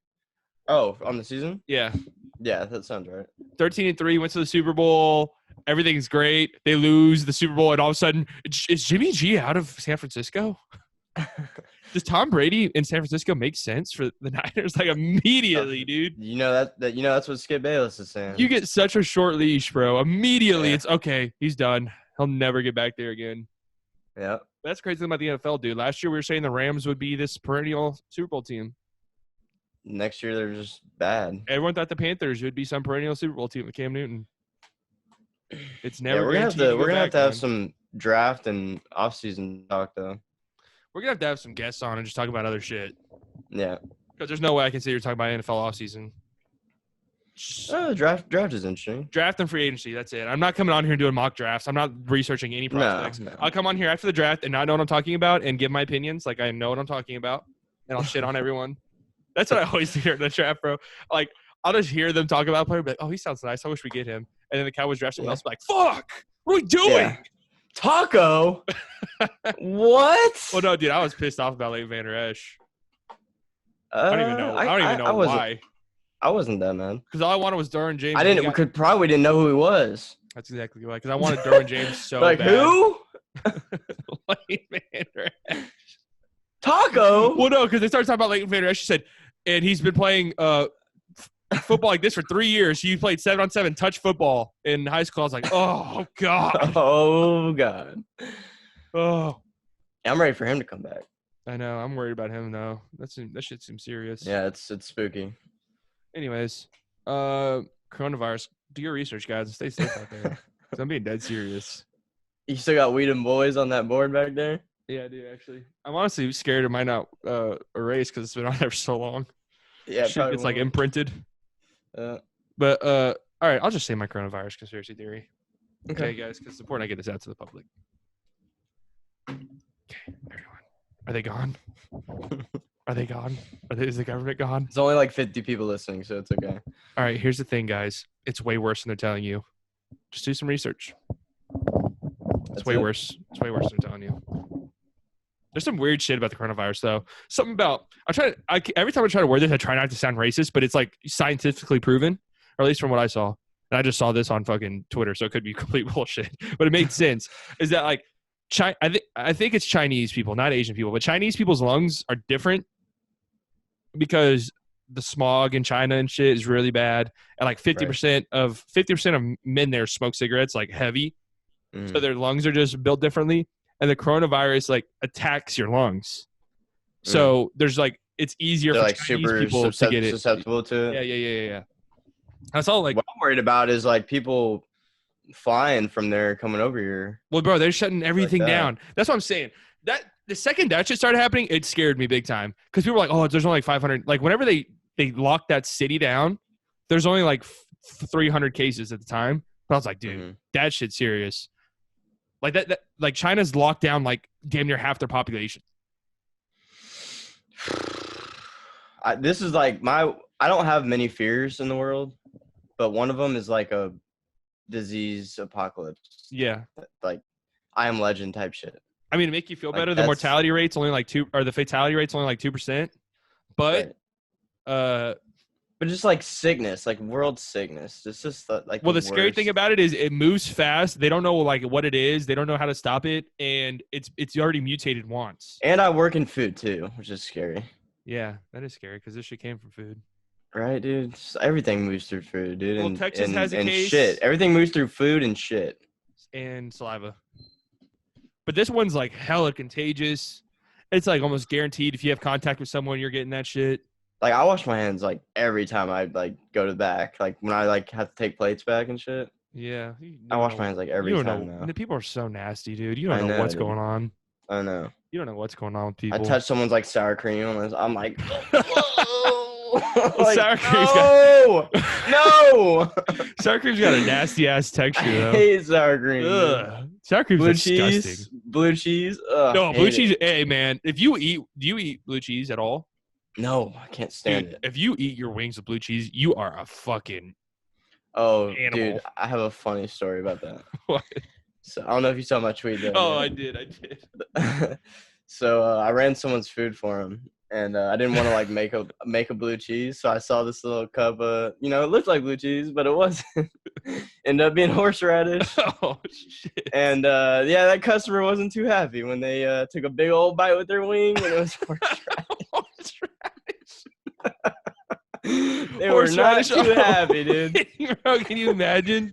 Oh, on the season? Yeah. Yeah, that sounds right. 13-3, went to the Super Bowl. Everything's great. They lose the Super Bowl, and all of a sudden, is Jimmy G out of San Francisco? Does Tom Brady in San Francisco make sense for the Niners? Like immediately, dude. That's what Skip Bayless is saying. You get such a short leash, bro. Immediately, it's okay. He's done. He'll never get back there again. Yeah. That's crazy thing about the NFL, dude. Last year we were saying the Rams would be this perennial Super Bowl team. Next year they're just bad. Everyone thought the Panthers would be some perennial Super Bowl team with Cam Newton. It's never. We're gonna have to have some draft and offseason talk though. We're gonna have to have some guests on and just talk about other shit. Yeah. Because there's no way I can sit here talking about NFL offseason. Draft is interesting. Draft and free agency. That's it. I'm not coming on here and doing mock drafts. I'm not researching any prospects. No. I'll come on here after the draft and not know what I'm talking about and give my opinions like I know what I'm talking about, and I'll shit on everyone. That's what I always hear in the draft, bro. Like I'll just hear them talk about a player, be like, "Oh, he sounds nice. I wish we get him." And then the Cowboys draft someone else, be like, "Fuck, what are we doing?" Yeah. Taco. What? Well, no, dude, I was pissed off about Leighton Vander Esch. I don't even know. I don't even know why. I wasn't that mad. Because all I wanted was Derwin James. We probably didn't know who he was. That's exactly why. Because I wanted Derwin James so like bad. Who? Leighton Vander Esch. Taco? Well, no, because they started talking about Leighton Vander Esch. She said, and he's been playing football like this for 3 years. He played 7-on-7 touch football in high school. I was like, oh, God. Oh, God. Oh. I'm ready for him to come back. I know. I'm worried about him though. That shit seems serious. Yeah, it's spooky. Anyways, coronavirus. Do your research, guys, and stay safe out there. 'Cause I'm being dead serious. You still got Weed and Boys on that board back there? Yeah, I do actually. I'm honestly scared it might not erase because it's been on there for so long. Yeah, shit gets like imprinted. But all right, I'll just say my coronavirus conspiracy theory. Okay, guys, because it's important I get this out to the public. Okay, everyone. Are they gone? Are they gone? Is the government gone? It's only like 50 people listening, so it's okay. All right, here's the thing, guys. It's way worse than they're telling you. Just do some research. It's way worse. It's way worse than they're telling you. There's some weird shit about the coronavirus, though. Something about every time I try to word this, I try not to sound racist, but it's like scientifically proven, or at least from what I saw. And I just saw this on fucking Twitter, so it could be complete bullshit. But it made sense. Is that like I think it's Chinese people, not Asian people, but Chinese people's lungs are different because the smog in China and shit is really bad. And like 50% of men there smoke cigarettes like heavy. So their lungs are just built differently. And the coronavirus like attacks your lungs. So there's like it's easier They're for like Chinese super people to get it. susceptible to it. Yeah. That's all like what I'm worried about is like people flying from there coming over here. Well, bro, they're shutting everything down. That's what I'm saying. That the second that shit started happening, it scared me big time because people were like, "Oh, there's only like 500." Like whenever they locked that city down, there's only like 300 cases at the time. But I was like, dude, that shit's serious. Like that like China's locked down like damn near half their population. This is like I don't have many fears in the world, but one of them is like a disease apocalypse. Yeah. Like I Am Legend type shit. I mean, to make you feel better, the mortality rate's only like 2%, or the fatality rate's only like 2%. But but just like sickness, like world sickness. It's just like the scary thing about it is it moves fast. They don't know like what it is. They don't know how to stop it, and it's already mutated once. And I work in food too, which is scary. Yeah, that is scary because this shit came from food. Right, dude. Just everything moves through food, dude. Well, Texas has a case. Shit. Everything moves through food and shit. And saliva. But this one's like hella contagious. It's like almost guaranteed if you have contact with someone, you're getting that shit. Like I wash my hands like every time I like go to the back. Like when I like have to take plates back and shit. Yeah. I wash my hands like every time now. The people are so nasty, dude. You don't know what's going on. I know. You don't know what's going on with people. I touch someone's like sour cream and I'm like, like sour cream's no. Sour cream's got a nasty ass texture though. I hate sour cream. Ugh. Sour cream's disgusting. Blue cheese. Ugh, no, blue cheese. Hey man, do you eat blue cheese at all? No, I can't stand it. If you eat your wings with blue cheese, you are a fucking animal. Dude, I have a funny story about that. What? So I don't know if you saw my tweet there. Oh, I did. So I ran someone's food for him, and I didn't want to like make a blue cheese. So I saw this little cup. It looked like blue cheese, but it wasn't. Ended up being horseradish. Oh shit! And that customer wasn't too happy when they took a big old bite with their wing, and it was horseradish. They were not too happy, dude. Bro, can you imagine?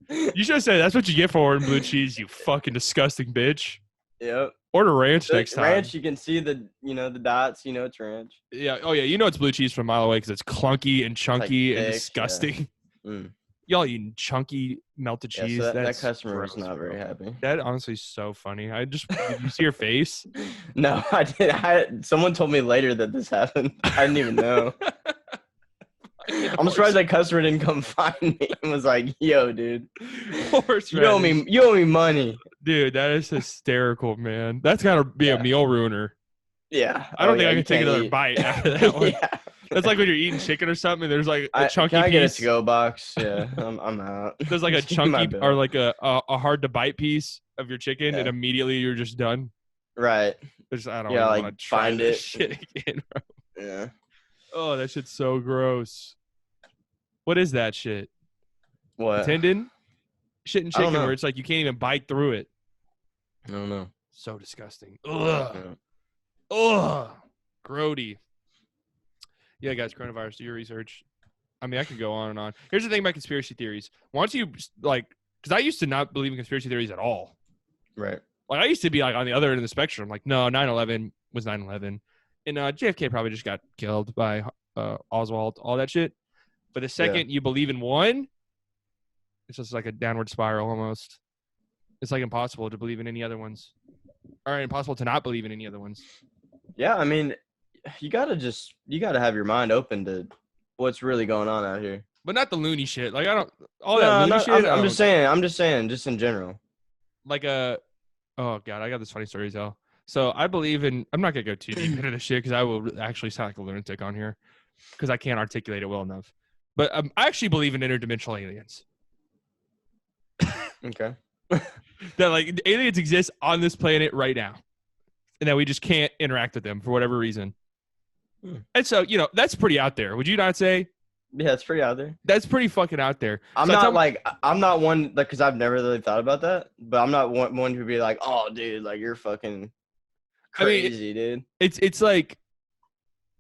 You should have said that's what you get for ordering blue cheese, you fucking disgusting bitch. Yep. Order ranch next time. Ranch, you can see the dots. It's ranch. Yeah. Oh yeah. It's blue cheese from a mile away because it's clunky and chunky and disgusting. Yeah. Y'all eating chunky melted cheese. So that customer was not very happy. That honestly is so funny. Did you see her face? No, I did. Someone told me later that this happened. I didn't even know. I'm surprised that customer didn't come find me and was like, "Yo, dude, you owe me money." Dude, that is hysterical, man. That's gotta be a meal ruiner. Yeah, I don't think I can take another bite after that one. Yeah. That's like when you're eating chicken or something. And there's like a chunky piece. Can I get a to-go box? Yeah, I'm out. There's like a chunky or like a hard to bite piece of your chicken, and immediately you're just done. Right. I don't want to try this shit again, bro. Yeah. Oh, that shit's so gross. What is that shit? What? Tendon? Shit and chicken where it's like you can't even bite through it. I don't know. So disgusting. Ugh. Ugh. Grody. Yeah, guys, coronavirus, do your research. I mean, I could go on and on. Here's the thing about conspiracy theories. Once you, because I used to not believe in conspiracy theories at all. Right. Like, I used to be like on the other end of the spectrum. Like, no, 9/11 was 9/11. And JFK probably just got killed by Oswald, all that shit. But the second you believe in one, it's just like a downward spiral almost. It's like impossible to believe in any other ones. Or impossible to not believe in any other ones. Yeah, I mean, you gotta have your mind open to what's really going on out here. But not the loony shit. Like, I don't that loony shit. I'm just saying, just in general. Like oh god, I got this funny story to tell. So I believe in. I'm not gonna go too deep into this shit because I will actually sound like a lunatic on here because I can't articulate it well enough. But I actually believe in interdimensional aliens. Okay. That like aliens exist on this planet right now, and that we just can't interact with them for whatever reason. And so that's pretty out there. Would you not say? Yeah, it's pretty out there. That's pretty fucking out there. I'm not one because I've never really thought about that. But I'm not one who be like, oh, dude, like you're fucking crazy, dude. It's like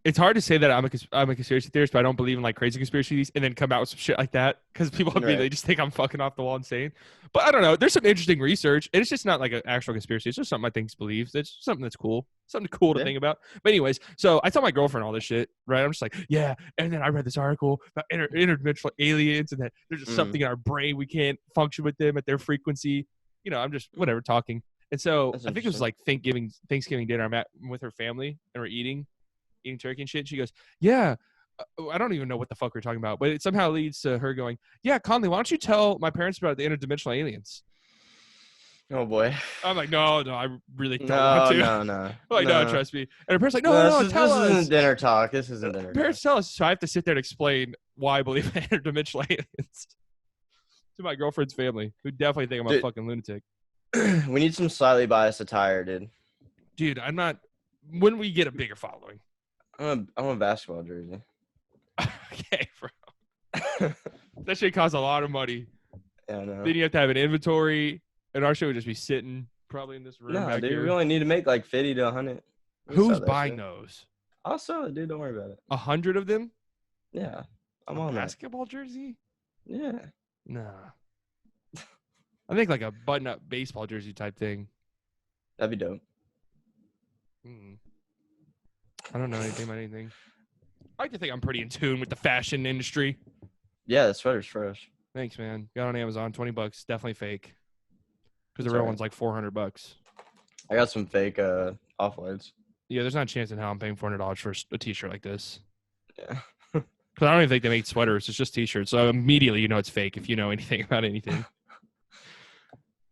it's hard to say that I'm a conspiracy theorist, but I don't believe in like crazy conspiracies and then come out with some shit like that because people immediately just think I'm fucking off the wall insane. But I don't know. There's some interesting research, and it's just not like an actual conspiracy. It's just something I think believes. It's something that's cool. Something cool to think about. But anyways, so I tell my girlfriend all this shit, right? I'm just like, yeah. And then I read this article about interdimensional aliens and that there's just something in our brain we can't function with them at their frequency. I'm just whatever talking. And so I think it was like Thanksgiving dinner. I'm at with her family and we're eating turkey and shit. And she goes, yeah. I don't even know what the fuck we're talking about, but it somehow leads to her going, yeah, Conley, why don't you tell my parents about the interdimensional aliens? Oh boy. I'm like, no, I really don't want to. No. I'm like, no, trust me. And her parents like, no, tell us. This isn't dinner talk. This isn't dinner talk. Parents tell us, so I have to sit there and explain why I believe in interdimensional aliens to my girlfriend's family, who definitely think I'm a fucking lunatic. We need some slightly biased attire, dude. Dude, I'm not. When we get a bigger following, I'm a basketball jersey. Okay, bro. That shit costs a lot of money. Yeah, I know. Then you have to have an inventory, and our shit would just be sitting probably in this room. No, dude, we only need to make like 50 to 100. Who's buying those? I'll sell it, dude. Don't worry about it. 100 of them? Yeah, I'm on that. Basketball jersey? Yeah. Nah. I think like a button-up baseball jersey type thing. That'd be dope. I don't know anything about anything. I like to think I'm pretty in tune with the fashion industry. Yeah, the sweater's fresh. Thanks, man. Got on Amazon, $20. Definitely fake. Because the real one's like $400. I got some fake off-whites. Yeah, there's not a chance in hell I'm paying $400 for a t-shirt like this. Yeah. Because I don't even think they make sweaters. It's just t-shirts. So immediately you know it's fake if you know anything about anything.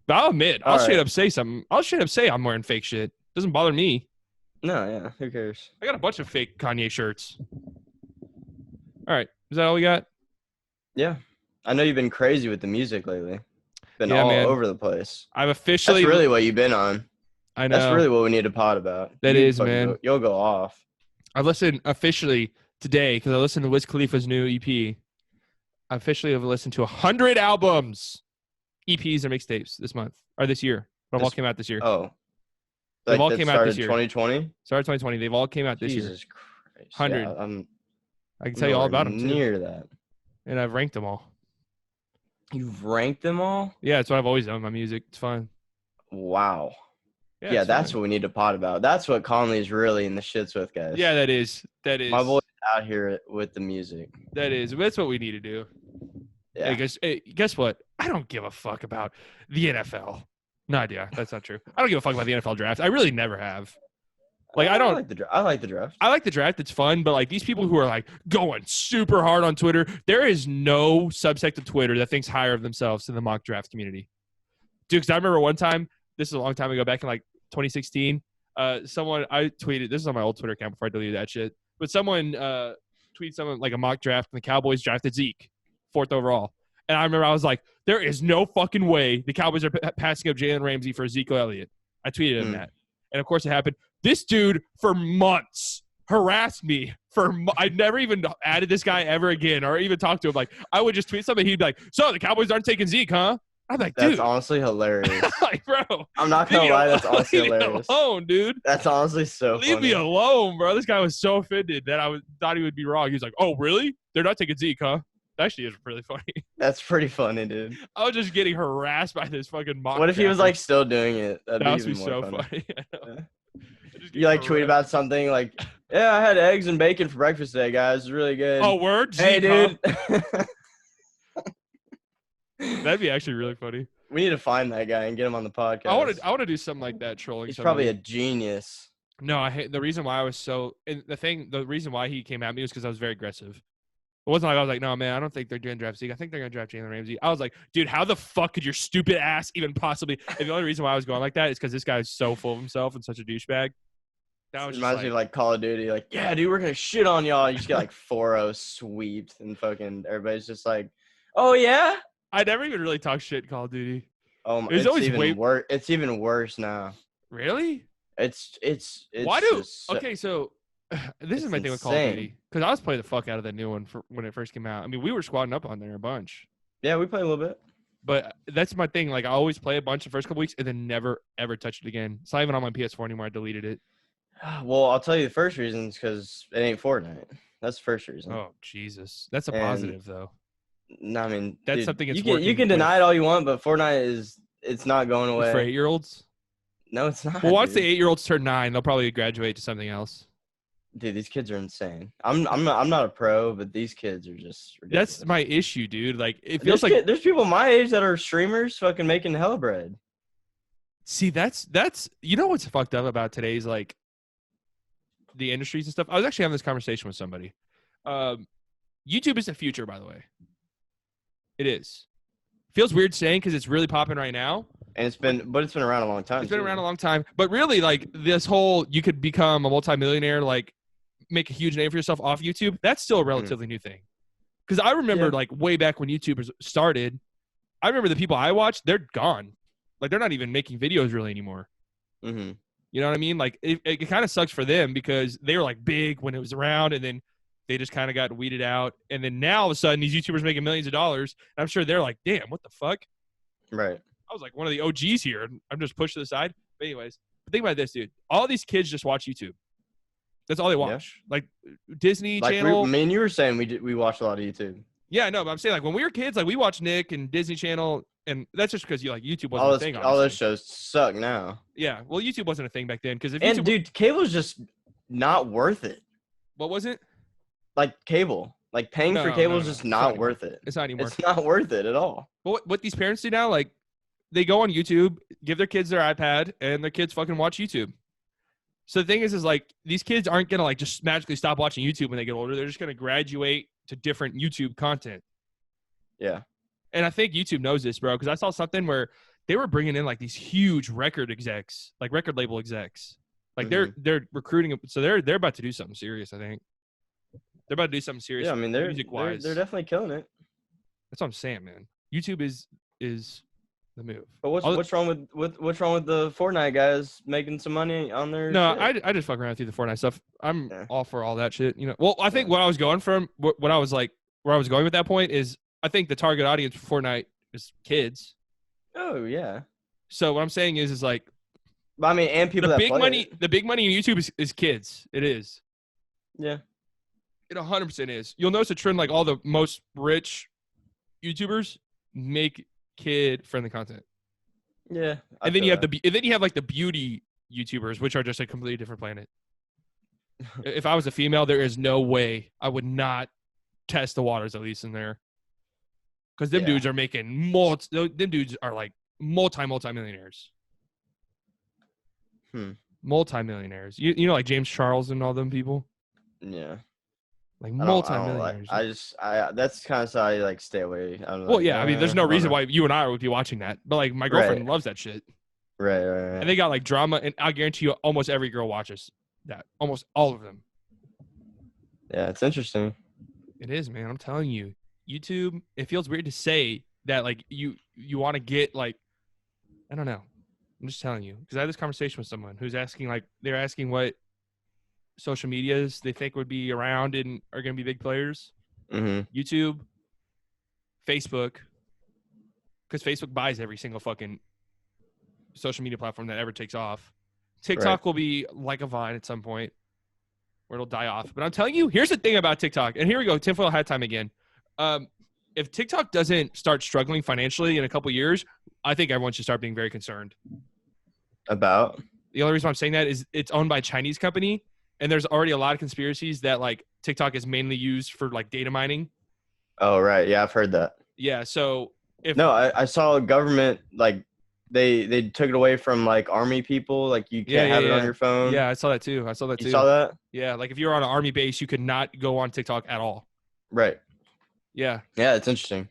But I'll admit, I'll straight up say something. I'll straight up say I'm wearing fake shit. Doesn't bother me. No, yeah. Who cares? I got a bunch of fake Kanye shirts. All right. Is that all we got? Yeah. I know you've been crazy with the music lately. Been all over the place. I've officially. That's really what you've been on. I know. That's really what we need to pod about. That is, man. You'll go off. I listened officially today because I listened to Wiz Khalifa's new EP. I officially have listened to 100 albums, EPs or mixtapes this month or this year. They've all came out this year. Oh. They've all came out this year. 2020? Started 2020. They've all came out this year. Jesus Christ. 100. Yeah, I can tell you all about them, too. Near that. And I've ranked them all. You've ranked them all? Yeah, it's what I've always done with my music. It's fun. Wow. Yeah, that's what we need to pod about. That's what Conley's really in the shits with, guys. Yeah, that is. My boy's out here with the music. That is. That's what we need to do. Yeah. Hey, guess what? I don't give a fuck about the NFL. No idea. That's not true. I don't give a fuck about the NFL draft. I really never have. Like, I like the draft. I like the draft. I like the draft. It's fun. But, like, these people who are, like, going super hard on Twitter, there is no subsect of Twitter that thinks higher of themselves than the mock draft community. Dude, because I remember one time, this is a long time ago, back in, like, 2016, I tweeted, this is on my old Twitter account before I deleted that shit, but someone tweeted someone, like, a mock draft, and the Cowboys drafted Zeke, 4th overall. And I remember I was like, there is no fucking way the Cowboys are passing up Jalen Ramsey for Ezekiel Elliott. I tweeted him that. And, of course, it happened. This dude, for months, harassed me. I never even added this guy ever again or even talked to him. Like, I would just tweet something. He'd be like, so the Cowboys aren't taking Zeke, huh? I'm like, dude. That's honestly hilarious. Like, bro. I'm not going to lie. That's honestly hilarious. Leave me alone, dude. That's honestly so funny. Leave me alone, bro. This guy was so offended that thought he would be wrong. He was like, oh, really? They're not taking Zeke, huh? Actually, is really funny. That's pretty funny, dude. I was just getting harassed by this fucking mock. What if he was like still doing it? That would be so funny. Yeah. You like tweet about something like, "Yeah, I had eggs and bacon for breakfast today, guys. It's really good." Oh, word? Hey, dude. That'd be actually really funny. We need to find that guy and get him on the podcast. I want to do something like that, trolling. He's somebody. Probably a genius. No, I hate the reason why I was so. And the reason why he came at me was because I was very aggressive. It wasn't like I was like, no, man, I don't think they're going to draft Zeke. I think they're going to draft Jalen Ramsey. I was like, dude, how the fuck could your stupid ass even possibly? And the only reason why I was going like that is because this guy is so full of himself and such a douchebag. That was reminds me of like Call of Duty. Like, yeah, dude, we're going to shit on y'all. You just get like 4-0 sweeps and fucking everybody's just like, oh, yeah? I never even really talk shit in Call of Duty. It's even worse. It's even worse now. Really? It's why do? Okay, so this is my thing with Call of Duty because I was playing the fuck out of the new one when it first came out. I mean, we were squatting up on there a bunch. Yeah, we play a little bit. But that's my thing. Like, I always play a bunch the first couple weeks and then never ever touch it again. It's not even on my PS4 anymore. I deleted it. Well, I'll tell you the first reason is because it ain't Fortnite. That's the first reason. Oh Jesus, that's a positive though. No, I mean that's dude, something. You can deny it all you want, but Fortnite it's not going away. For 8-year-olds? No, it's not. Well, once the 8-year-olds turn 9, they'll probably graduate to something else. Dude, these kids are insane. I'm not a pro, but these kids are just ridiculous. That's my issue, dude. Like it feels like there's people my age that are streamers fucking making hella bread. See, that's you know what's fucked up about today's like the industries and stuff. I was actually having this conversation with somebody. YouTube is the future, by the way. It is. Feels weird saying because it's really popping right now. And it's been around a long time. It's been around a long time. But really, like this whole you could become a multimillionaire, like make a huge name for yourself off YouTube. That's still a relatively new thing. Because I remember like way back when YouTubers started, I remember the people I watched, they're gone. Like they're not even making videos really anymore. Mm-hmm. You know what I mean? Like it kind of sucks for them because they were like big when it was around and then they just kind of got weeded out. And then now all of a sudden these YouTubers making millions of dollars. And I'm sure they're like, damn, what the fuck? Right. I was like one of the OGs here. I'm just pushed to the side. But anyways, think about this, dude. All these kids just watch YouTube. That's all they watch. Yeah. Like Disney Channel. I mean, you were saying we watch a lot of YouTube. Yeah, no, but I'm saying like when we were kids, like we watched Nick and Disney Channel, and that's just because YouTube wasn't a thing. All those shows suck now. Yeah, well, YouTube wasn't a thing back then because dude, cable's just not worth it. What was it? Like cable, like paying for cable is just not worth it. It's not anymore. It's not worth it at all. But what these parents do now, like they go on YouTube, give their kids their iPad, and their kids fucking watch YouTube. So the thing is like these kids aren't gonna like just magically stop watching YouTube when they get older. They're just gonna graduate to different YouTube content. Yeah. And I think YouTube knows this, bro, because I saw something where they were bringing in like these huge record execs, like record label execs. Like they're recruiting, so they're about to do something serious. I think they're about to do something serious. Yeah, I mean they're definitely killing it. That's what I'm saying, man. YouTube is the move. But what's wrong with the Fortnite guys making some money on their? No, I just fuck around through the Fortnite stuff. I'm all for all that shit. You know. Well, I think what I was going from, what I was like, where I was going with that point is, I think the target audience for Fortnite is kids. Oh yeah. So what I'm saying is like, I mean, and people the that big play money, it. The big money in YouTube is kids. It is. Yeah. It 100% is. You'll notice a trend like all the most rich YouTubers make kid-friendly content. Yeah. And then you have like the beauty YouTubers, which are just a completely different planet. If I was a female, there is no way I would not test the waters at least in there. Because them dudes are making them dudes are like multi-millionaires. Multi-millionaires. You know, like James Charles and all them people? Yeah. Like multi-millionaires. That's kind of how I like stay away. Well, yeah. I mean, there's no reason why you and I would be watching that. But like my girlfriend loves that shit. Right. And they got like drama, and I guarantee you almost every girl watches that. Almost all of them. Yeah, it's interesting. It is, man. I'm telling you. YouTube, it feels weird to say that like you want to get like, I don't know. I'm just telling you. Because I had this conversation with someone who's asking like, they're asking what social medias they think would be around and are going to be big players. YouTube, Facebook, because Facebook buys every single fucking social media platform that ever takes off. TikTok will be like a Vine at some point where it'll die off. But I'm telling you, here's the thing about TikTok. And here we go, tinfoil hat time again. if TikTok doesn't start struggling financially in a couple years, I think everyone should start being very concerned. About? The only reason I'm saying that is it's owned by a Chinese company, and there's already a lot of conspiracies that like TikTok is mainly used for like data mining. Oh, right. Yeah, I've heard that. Yeah, so if No, I saw a government like they took it away from like army people. Like you can't have it on your phone. Yeah, I saw that too. You saw that? Yeah, like if you were on an army base, you could not go on TikTok at all. Right. Yeah. Yeah, it's interesting.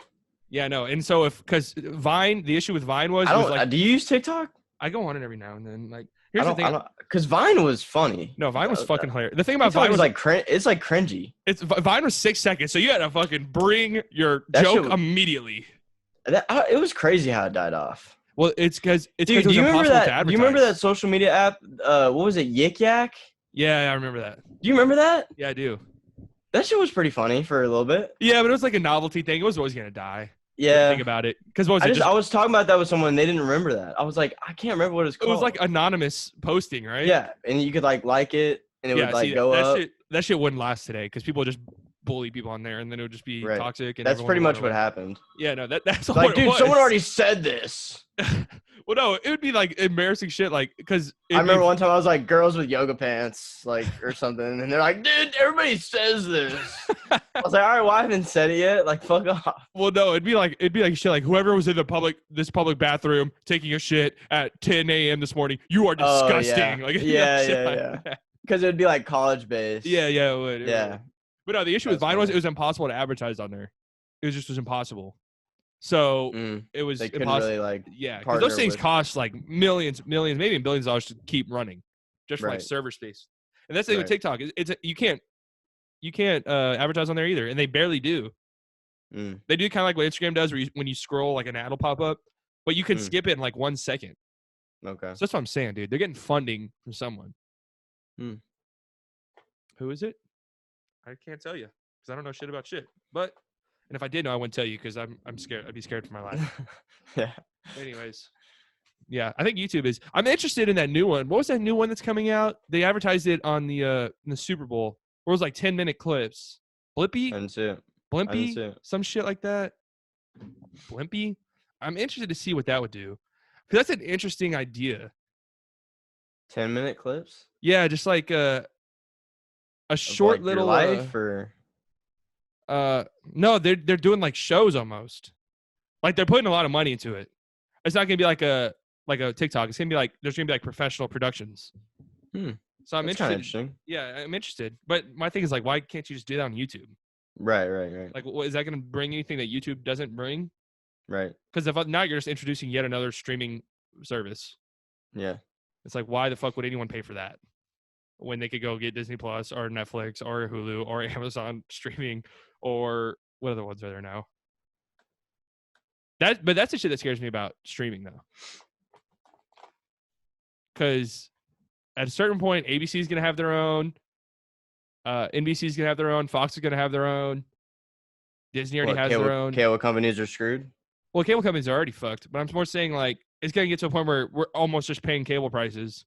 Yeah, no. And so because Vine, the issue with Vine was, do you use TikTok? I go on it every now and then. Like, here's the thing. Because Vine was funny. No, Vine was fucking hilarious. The thing about Vine was like it's like cringy. Vine was 6 seconds, so you had to fucking bring your joke immediately. It was crazy how it died off. Well, it's because it was impossible to advertise. Do you remember that social media app? What was it, Yik Yak? Yeah, I remember that. Do you remember that? Yeah, I do. That shit was pretty funny for a little bit. Yeah, but it was like a novelty thing. It was always gonna die. Yeah. Think about it. Because I was talking about that with someone. They didn't remember that. I was like, I can't remember what it's called. It was like anonymous posting, right? Yeah, and you could like it, and it would go up. That shit wouldn't last today because people would just bully people on there, and then it would just be toxic. And that's pretty much what happened. Yeah, no, that's all. Like, dude, someone already said this. Well, no, it would be like embarrassing shit, like because I remember one time I was like, girls with yoga pants, like or something, and they're like, dude, everybody says this. I was like, all right, well, I haven't said it yet. Like, fuck off. Well, no, it'd be like shit. Like whoever was in this public bathroom taking a shit at 10 a.m. this morning, you are disgusting. Oh, yeah. Yeah. Because it would be like college based. Yeah, it would. Yeah. But no, the issue with Vine was it was impossible to advertise on there. It was impossible. So it was impossible. Really because those things cost like millions, maybe billions of dollars to keep running, just for like server space. And that's the thing with TikTok. You can't advertise on there either, and they barely do. They do kind of like what Instagram does, where when you scroll, like an ad will pop up, but you can skip it in like 1 second. Okay, so that's what I'm saying, dude. They're getting funding from someone. Who is it? I can't tell you because I don't know shit about shit. And if I did know, I wouldn't tell you because I'm scared. I'd be scared for my life. Yeah. Anyways, yeah, I think YouTube is. I'm interested in that new one. What was that new one that's coming out? They advertised it on the Super Bowl. Where it was like 10-minute clips. Blimpy? I didn't see it. Blimpy? Some shit like that. Blimpy? I'm interested to see what that would do. Because that's an interesting idea. 10-minute clips? Yeah, just like a short like little your life or no, they're doing like shows almost. Like they're putting a lot of money into it. It's not gonna be like a TikTok. It's gonna be like there's gonna be like professional productions. So I'm interested. Interesting. Yeah, I'm interested. But my thing is like, why can't you just do that on YouTube? Right. Like, is that gonna bring anything that YouTube doesn't bring? Right. Because if now you're just introducing yet another streaming service. Yeah. It's like, why the fuck would anyone pay for that when they could go get Disney Plus or Netflix or Hulu or Amazon streaming or what other ones are there now? But that's the shit that scares me about streaming though. Because at a certain point, ABC is going to have their own. NBC is going to have their own. Fox is going to have their own. Disney already has their own. Cable companies are screwed? Well, cable companies are already fucked. But I'm more saying like it's going to get to a point where we're almost just paying cable prices.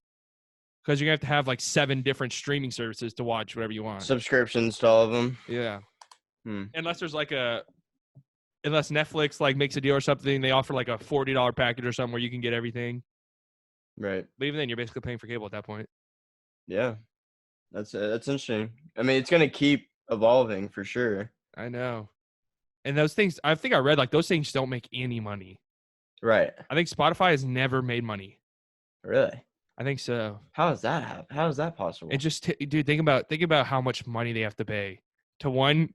Because you're going to have like 7 different streaming services to watch whatever you want. Subscriptions to all of them. Yeah. Unless there's like unless Netflix like makes a deal or something, they offer like a $40 package or something where you can get everything. Right. But even then, you're basically paying for cable at that point. Yeah. That's interesting. I mean, it's going to keep evolving for sure. I know. And those things, I think I read like those things don't make any money. Right. I think Spotify has never made money. Really? I think so. How is that happen? How is that possible? It just, dude, think about how much money they have to pay to one.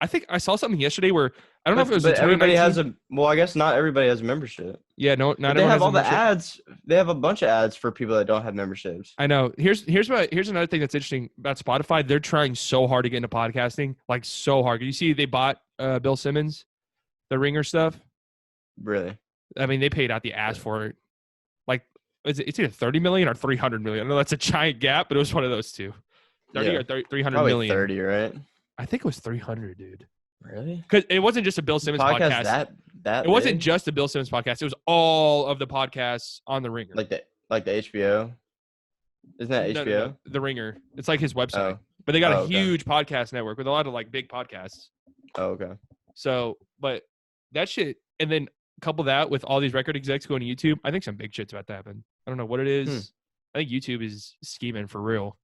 I think I saw something yesterday where I don't know if it was. But everybody has a. Well, I guess not everybody has a membership. Yeah, no, not everyone. They have all the ads. They have a bunch of ads for people that don't have memberships. I know. Here's another thing that's interesting about Spotify. They're trying so hard to get into podcasting, like so hard. You see, they bought Bill Simmons, the Ringer stuff. Really? I mean, they paid out the ass for it. Like, it's either 30 million or 300 million. I know that's a giant gap, but it was one of those two. 30 or 300 Probably million. 30, right? I think it was 300, dude. Really? Because it wasn't just a Bill Simmons podcast. It wasn't just a Bill Simmons podcast. It was all of the podcasts on the Ringer. Like the HBO. Isn't that HBO? No, the Ringer. It's like his website. But they got a huge podcast network with a lot of like big podcasts. Oh, okay. So, but that shit, and then couple that with all these record execs going to YouTube, I think some big shit's about to happen. I don't know what it is. I think YouTube is scheming for real.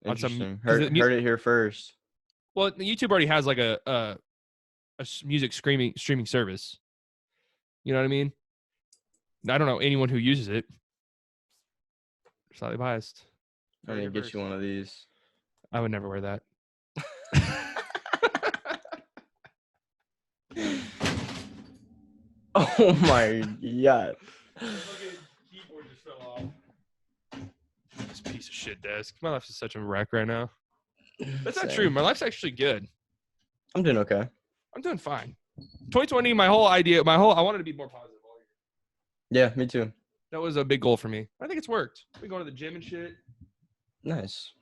Interesting. Heard it here first. Well, YouTube already has like a music streaming service. You know what I mean? I don't know anyone who uses it. Slightly biased. I'm gonna get you one of these. I would never wear that. Oh my god. Keyboard just fell off. This piece of shit desk. My life is such a wreck right now. That's not true. My life's actually good. I'm doing okay. I'm doing fine. 2020, I wanted to be more positive all year. Yeah, me too. That was a big goal for me. I think it's worked. Been going to the gym and shit. Nice.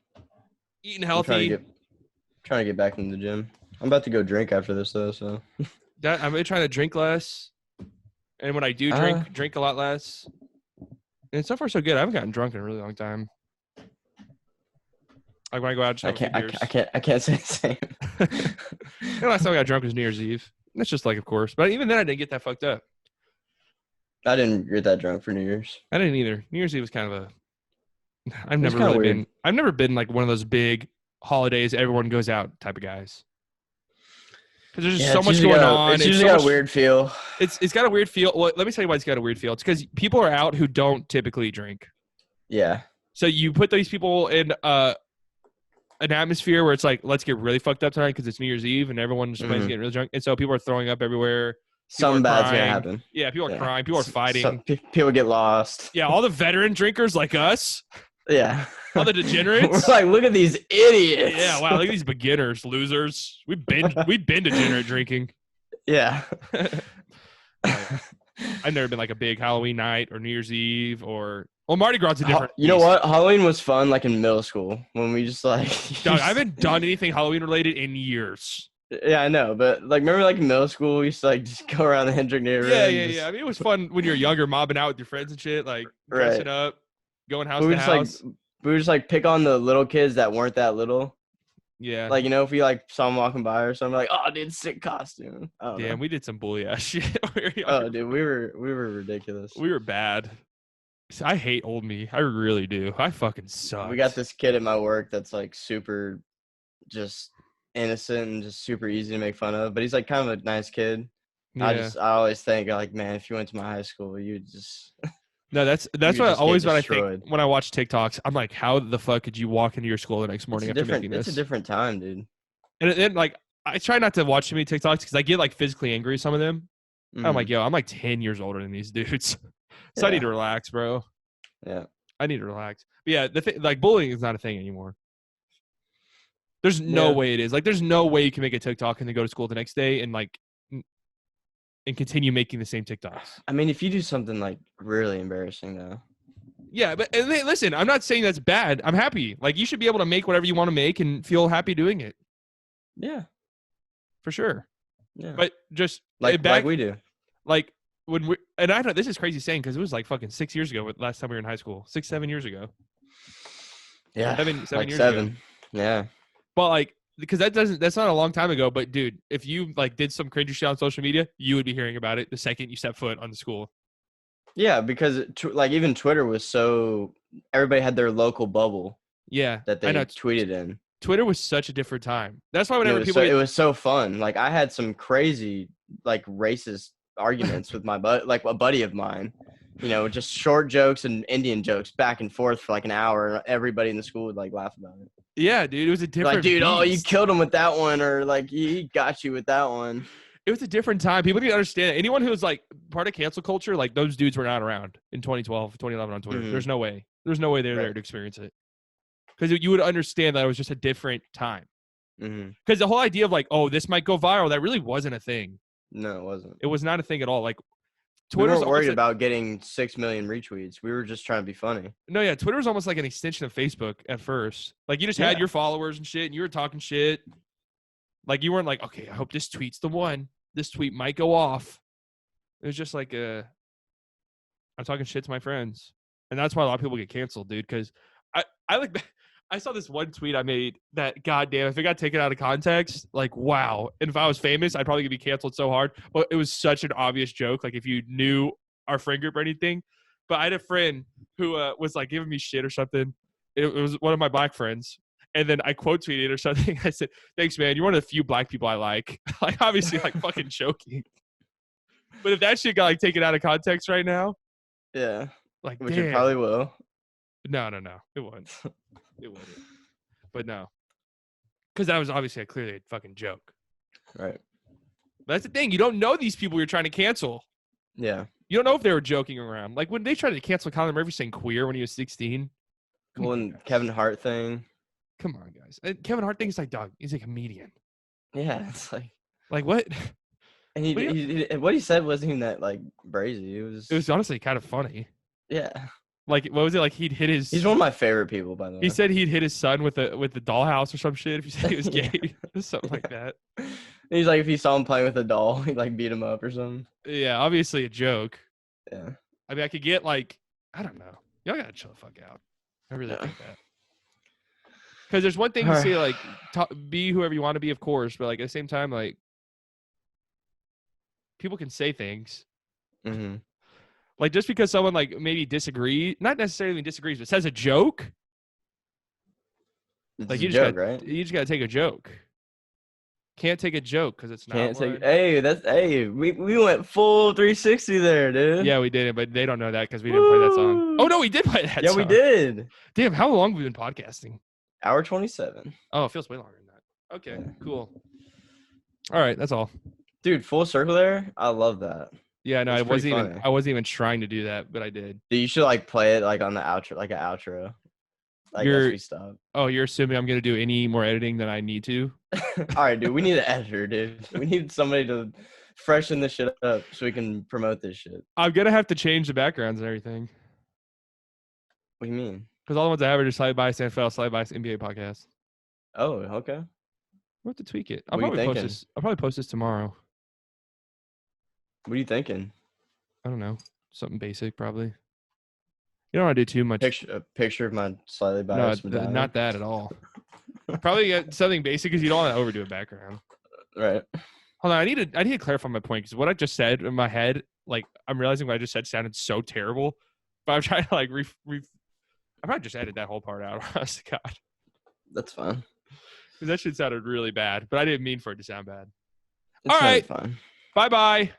Eating healthy. Trying to get back into the gym. I'm about to go drink after this though, so. I'm really trying to drink less. And when I do drink a lot less. And so far so good. I haven't gotten drunk in a really long time. Like when I go out, I can't say the same. The last time I got drunk was New Year's Eve. That's just like, of course. But even then, I didn't get that fucked up. I didn't get that drunk for New Year's. I didn't either. New Year's Eve was kind of I've never been like one of those big holidays everyone goes out type of guys. Because there's just so much going on. It's usually got a weird feel. It's got a weird feel. Well, let me tell you why it's got a weird feel. It's because people are out who don't typically drink. Yeah. So you put these people in an atmosphere where it's like, let's get really fucked up tonight because it's New Year's Eve and everyone's planning to get really drunk. And so people are throwing up everywhere. Something bad's going to happen. Yeah, people are crying. People are fighting. People get lost. Yeah, all the veteran drinkers like us. Yeah. All the degenerates. We're like, look at these idiots. Yeah, wow, look at these beginners, losers. We've been degenerate drinking. Yeah. I've never been like a big Halloween night or New Year's Eve or Mardi Gras is a different. You know what? Halloween was fun like in middle school when we just like Doug, I haven't done anything Halloween related in years. Yeah, I know, but like remember like in middle school we used to like just go around and drink neighborhood. Yeah. I mean it was fun when you're younger, mobbing out with your friends and shit, like dressing up, going house to house. We would just like pick on the little kids that weren't that little. Yeah. Like, you know, if we like saw them walking by or something, like, oh, dude, sick costume. Damn, we did some bully ass shit. Oh, dude, we were ridiculous. We were bad. I hate old me. I really do. I fucking suck. We got this kid at my work that's like super just innocent and just super easy to make fun of, but he's like kind of a nice kid. Yeah. I always think like, man, if you went to my high school, you just No, that's what I think when I watch TikToks. I'm like, how the fuck could you walk into your school the next morning after making this? It's a different time, dude. And then like I try not to watch too many TikToks because I get like physically angry with some of them. Mm-hmm. I'm like, yo, I'm like 10 years older than these dudes, so I need to relax, bro. Yeah, I need to relax. But yeah, like bullying is not a thing anymore. There's no way it is. Like, there's no way you can make a TikTok and then go to school the next day and like. And continue making the same TikToks. I mean, if you do something like really embarrassing, though. Yeah, but listen, I'm not saying that's bad. I'm happy. Like, you should be able to make whatever you want to make and feel happy doing it. Yeah, for sure. Yeah, but just like we do. Like when we and I know this is crazy saying because it was like fucking 6 years ago. Last time we were in high school, 7 years ago. Yeah, 7 years ago. Yeah, but like. Because that's not a long time ago, but dude, if you like did some cringy shit on social media, you would be hearing about it the second you step foot on the school. Yeah, because like even Twitter was so everybody had their local bubble. Yeah, that they tweeted in. Twitter was such a different time. That's why whenever it was so fun. Like I had some crazy like racist arguments with my like a buddy of mine. You know, just short jokes and Indian jokes back and forth for like an hour, and everybody in the school would like laugh about it. Yeah, dude, it was a different. Like, dude, beast. Oh, you killed him with that one, or like he got you with that one. It was a different time. People didn't understand it. Anyone who was like part of cancel culture, like those dudes were not around in 2012, 2011 on Twitter. Mm-hmm. There's no way. There's no way they're there to experience it. Because you would understand that it was just a different time. Because the whole idea of like, oh, this might go viral, that really wasn't a thing. No, it wasn't. It was not a thing at all. Like. We weren't worried about getting 6 million retweets. We were just trying to be funny. No, yeah, Twitter was almost like an extension of Facebook at first. Like you just had your followers and shit, and you were talking shit. Like you weren't like, okay, I hope this tweet's the one. This tweet might go off. It was just like I'm talking shit to my friends, and that's why a lot of people get canceled, dude. Because I I saw this one tweet I made that, goddamn, if it got taken out of context, like, wow. And if I was famous, I'd probably be canceled so hard. But it was such an obvious joke. Like, if you knew our friend group or anything. But I had a friend who was, like, giving me shit or something. It was one of my black friends. And then I quote tweeted or something. I said, thanks, man. You're one of the few black people I like. Like, obviously, like, fucking joking. But if that shit got, like, taken out of context right now. Yeah. Like, which damn. it probably will. No. It wouldn't. It wouldn't. But no. Because that was obviously clearly a fucking joke. Right. But that's the thing. You don't know these people you're trying to cancel. Yeah. You don't know if they were joking around. Like, when they tried to cancel Conor Murphy saying queer when he was 16. Well, and Kevin Hart thing. Come on, guys. And Kevin Hart thinks like, dog, he's a comedian. Yeah, it's like what? And he what he said wasn't even that like brazy. It was honestly kind of funny. Yeah. Like, what was it? Like, he'd hit his. He's one of my favorite people, by the way. He said he'd hit his son with the dollhouse or some shit. If you said he was gay, something like that. And he's like, if he saw him playing with a doll, he'd like beat him up or something. Yeah, obviously a joke. Yeah. I mean, I could get like, I don't know. Y'all gotta chill the fuck out. I really think that. Because there's one thing to say, like, be whoever you want to be, of course, but like at the same time, like, people can say things. Mm-hmm. Like, just because someone like maybe not necessarily disagrees, but says a joke. It's like a joke, right? You just gotta take a joke. Can't take a joke because it's not. We went full 360 there, dude. Yeah, we did it, but they don't know that because we didn't play that song. Oh no, we did play that song. Yeah, we did. Damn, how long have we been podcasting? Hour 27. Oh, it feels way longer than that. Okay, cool. All right, that's all. Dude, full circle there. I love that. Yeah, no, I wasn't even trying to do that, but I did. Dude, you should like play it like on the outro, like an outro. Like as we stop. Oh, you're assuming I'm gonna do any more editing than I need to? All right, dude. We need an editor, dude. We need somebody to freshen this shit up so we can promote this shit. I'm gonna have to change the backgrounds and everything. What do you mean? Because all the ones I have are just Slide By NFL, Slide By NBA podcast. Oh, okay. We'll have to tweak it. I'll probably post this tomorrow. What are you thinking? I don't know. Something basic, probably. You don't want to do too much. A picture of my slightly biased medallion. No, not that at all. Probably get something basic because you don't want to overdo a background. Right. Hold on, I need to clarify my point because what I just said in my head, like I'm realizing what I just said sounded so terrible. But I'm trying to like I probably just edited that whole part out. Honest to God. That's fine. Because that shit sounded really bad, but I didn't mean for it to sound bad. All right. Fine. Bye-bye.